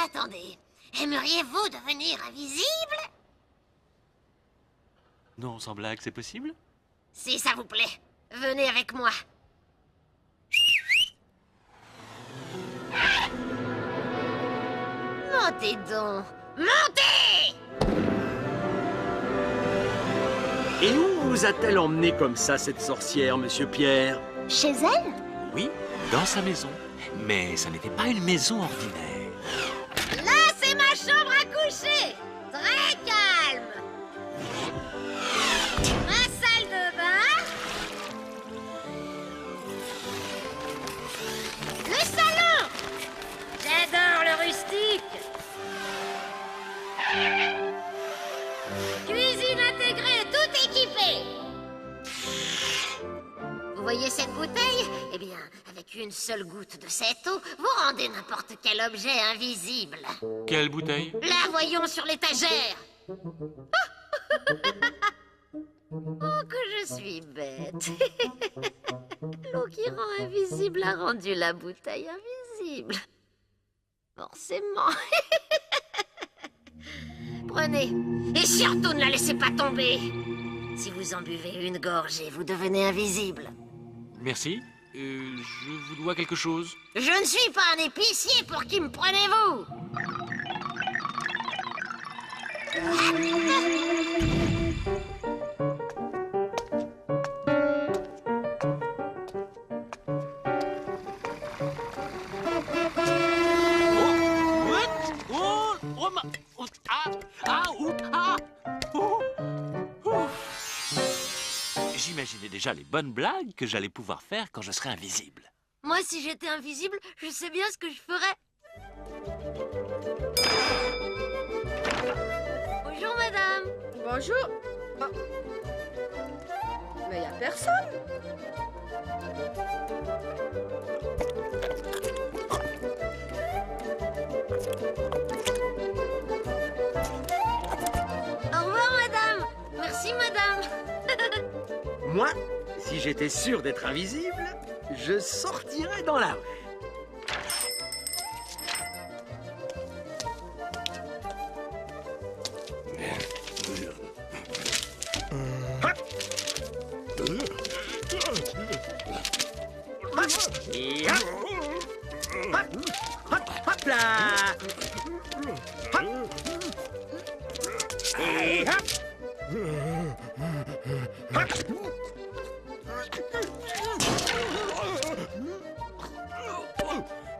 Attendez, aimeriez-vous devenir invisible? Non, sans blague, c'est possible? Si ça vous plaît, venez avec moi. Montez donc! Montez! Et où vous a-t-elle emmené comme ça, cette sorcière, monsieur Pierre? Chez elle? Oui, dans sa maison. Mais ça n'était pas une maison ordinaire. Là, c'est ma chambre à coucher! Très calme! Ma salle de bain. Le salon! J'adore le rustique! Cuisine intégrée, tout équipé! Vous voyez cette bouteille? Eh bien, avec une seule goutte de cette eau, vous rendez n'importe quel objet invisible. Quelle bouteille? La voyons sur l'étagère. Oh, que je suis bête. L'eau qui rend invisible a rendu la bouteille invisible. Forcément. Prenez. Et surtout, ne la laissez pas tomber. Si vous en buvez une gorgée, vous devenez invisible. Merci. Je vous dois quelque chose. Je ne suis pas un épicier, pour qui me prenez-vous? J'imaginais déjà les bonnes blagues que j'allais pouvoir faire quand je serai invisible. Moi, si j'étais invisible, je sais bien ce que je ferais. Bonjour, madame. Bonjour. Oh. Mais y a personne. Au revoir, madame. Merci, madame. Moi, si j'étais sûr d'être invisible, je sortirais dans la rue. Et hop. Hop, hop, hop là. Hop. Et hop. Hop.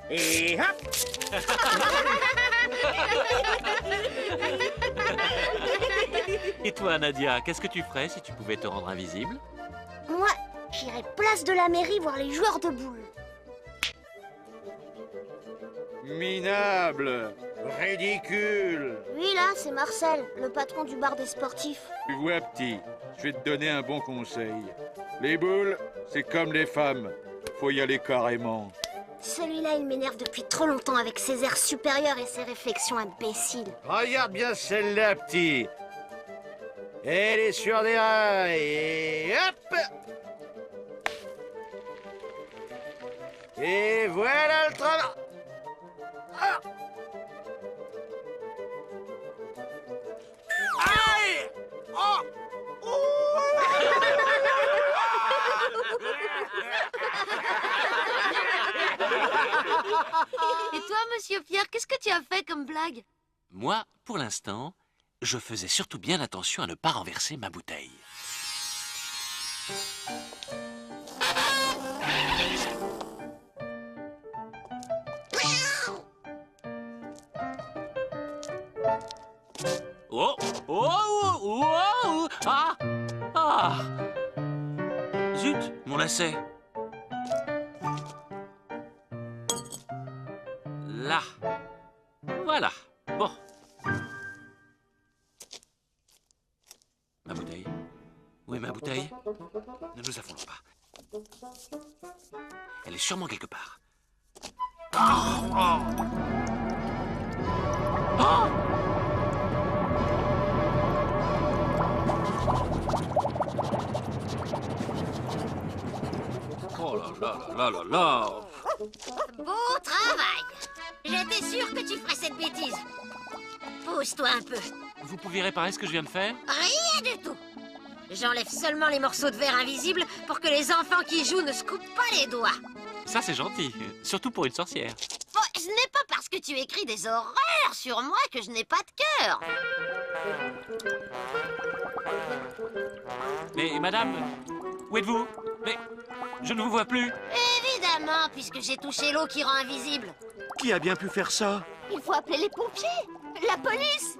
Et hop. Et toi, Nadia, qu'est-ce que tu ferais si tu pouvais te rendre invisible? Moi, j'irai place de la mairie voir les joueurs de boules. Minable, ridicule. Oui, là, c'est Marcel, le patron du bar des sportifs. Tu vois, petit, je vais te donner un bon conseil. Les boules, c'est comme les femmes. Faut y aller carrément. Celui-là, il m'énerve depuis trop longtemps avec ses airs supérieurs et ses réflexions imbéciles. Regarde bien celle-là, petit. Elle est sur des rails. Et hop. Et voilà le travail. Ah. Aïe. Oh. Et toi, monsieur Pierre, qu'est-ce que tu as fait comme blague? Moi, pour l'instant, je faisais surtout bien attention à ne pas renverser ma bouteille. Oh, oh, oh, oh, oh, ah, ah. Zut, mon lacet. Là. Voilà. Bon. Ma bouteille. Où est ma bouteille? Ne nous affolons pas. Elle est sûrement quelque part. Oh là là là là là. Beau travail. J'étais sûre que tu ferais cette bêtise. Pousse-toi un peu. Vous pouvez réparer ce que je viens de faire? Rien du tout. J'enlève seulement les morceaux de verre invisibles pour que les enfants qui jouent ne se coupent pas les doigts. Ça, c'est gentil. Surtout pour une sorcière. Bon, ce n'est pas parce que tu écris des horreurs sur moi que je n'ai pas de cœur. Mais madame, où êtes-vous? Mais je ne vous vois plus. Évidemment, puisque j'ai touché l'eau qui rend invisible. Qui a bien pu faire ça? Il faut appeler les pompiers, la police.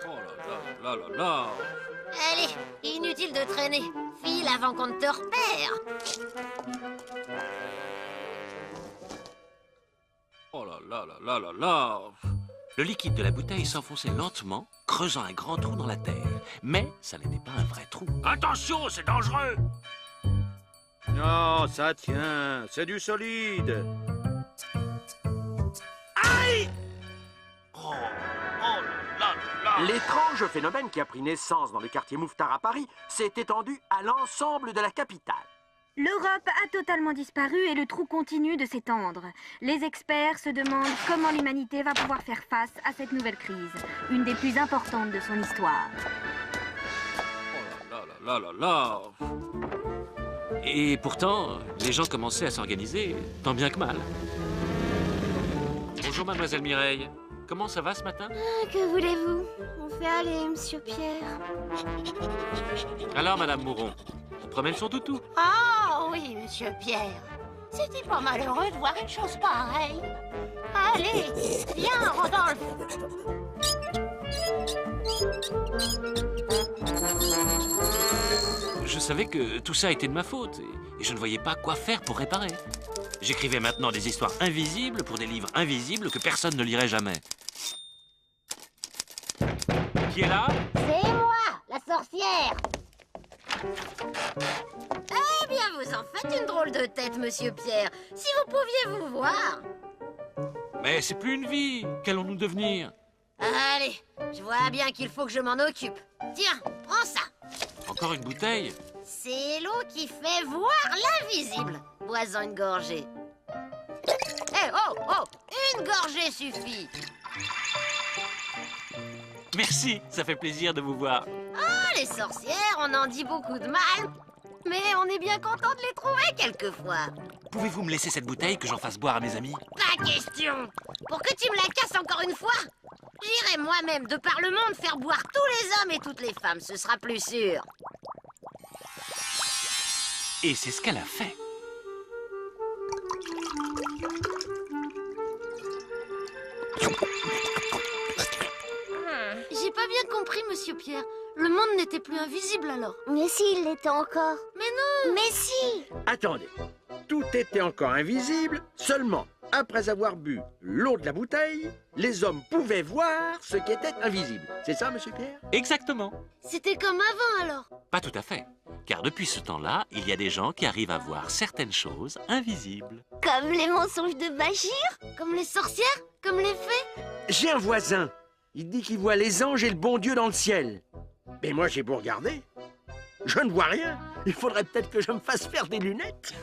Oh là là là là là. Allez, inutile de traîner. File avant qu'on ne te repère. Oh là là là là là là. Le liquide de la bouteille s'enfonçait lentement, creusant un grand trou dans la terre. Mais ça n'était pas un vrai trou. Attention, c'est dangereux! Non, ça tient. C'est du solide. Aïe! L'étrange phénomène qui a pris naissance dans le quartier Mouffetard à Paris s'est étendu à l'ensemble de la capitale. L'Europe a totalement disparu et le trou continue de s'étendre. Les experts se demandent comment l'humanité va pouvoir faire face à cette nouvelle crise, une des plus importantes de son histoire. Oh là là là là là. Et pourtant, les gens commençaient à s'organiser, tant bien que mal. Bonjour, mademoiselle Mireille. Comment ça va ce matin? Que voulez-vous? On fait aller, monsieur Pierre. Alors, madame Mouron, on promène son toutou. Oh oui, monsieur Pierre. C'était pas malheureux de voir une chose pareille. Allez, viens, Rodolphe. Je savais que tout ça était de ma faute et je ne voyais pas quoi faire pour réparer. J'écrivais maintenant des histoires invisibles pour des livres invisibles que personne ne lirait jamais. Qui est là? C'est moi, la sorcière. Eh bien, vous en faites une drôle de tête, monsieur Pierre. Si vous pouviez vous voir. Mais c'est plus une vie. Qu'allons-nous devenir? Allez, je vois bien qu'il faut que je m'en occupe. Tiens, prends ça. Encore une bouteille? C'est l'eau qui fait voir l'invisible. Bois-en une gorgée. Eh, oh, oh, une gorgée suffit. Merci, ça fait plaisir de vous voir. Oh, les sorcières, on en dit beaucoup de mal. Mais on est bien content de les trouver quelquefois. Pouvez-vous me laisser cette bouteille que j'en fasse boire à mes amis? Pas question. Pour que tu me la casses encore une fois, j'irai moi-même de par le monde faire boire tous les hommes et toutes les femmes, ce sera plus sûr. Et c'est ce qu'elle a fait. J'ai pas bien compris, monsieur Pierre. Le monde n'était plus invisible alors. Mais si, il l'était encore. Mais non. Mais si. Attendez, tout était encore invisible, seulement après avoir bu l'eau de la bouteille, les hommes pouvaient voir ce qui était invisible. C'est ça, monsieur Pierre? Exactement. C'était comme avant alors. Pas tout à fait. Car depuis ce temps-là, il y a des gens qui arrivent à voir certaines choses invisibles. Comme les mensonges de Bachir? Comme les sorcières? Comme les fées? J'ai un voisin. Il dit qu'il voit les anges et le bon Dieu dans le ciel. Mais moi, j'ai beau regarder, je ne vois rien. Il faudrait peut-être que je me fasse faire des lunettes.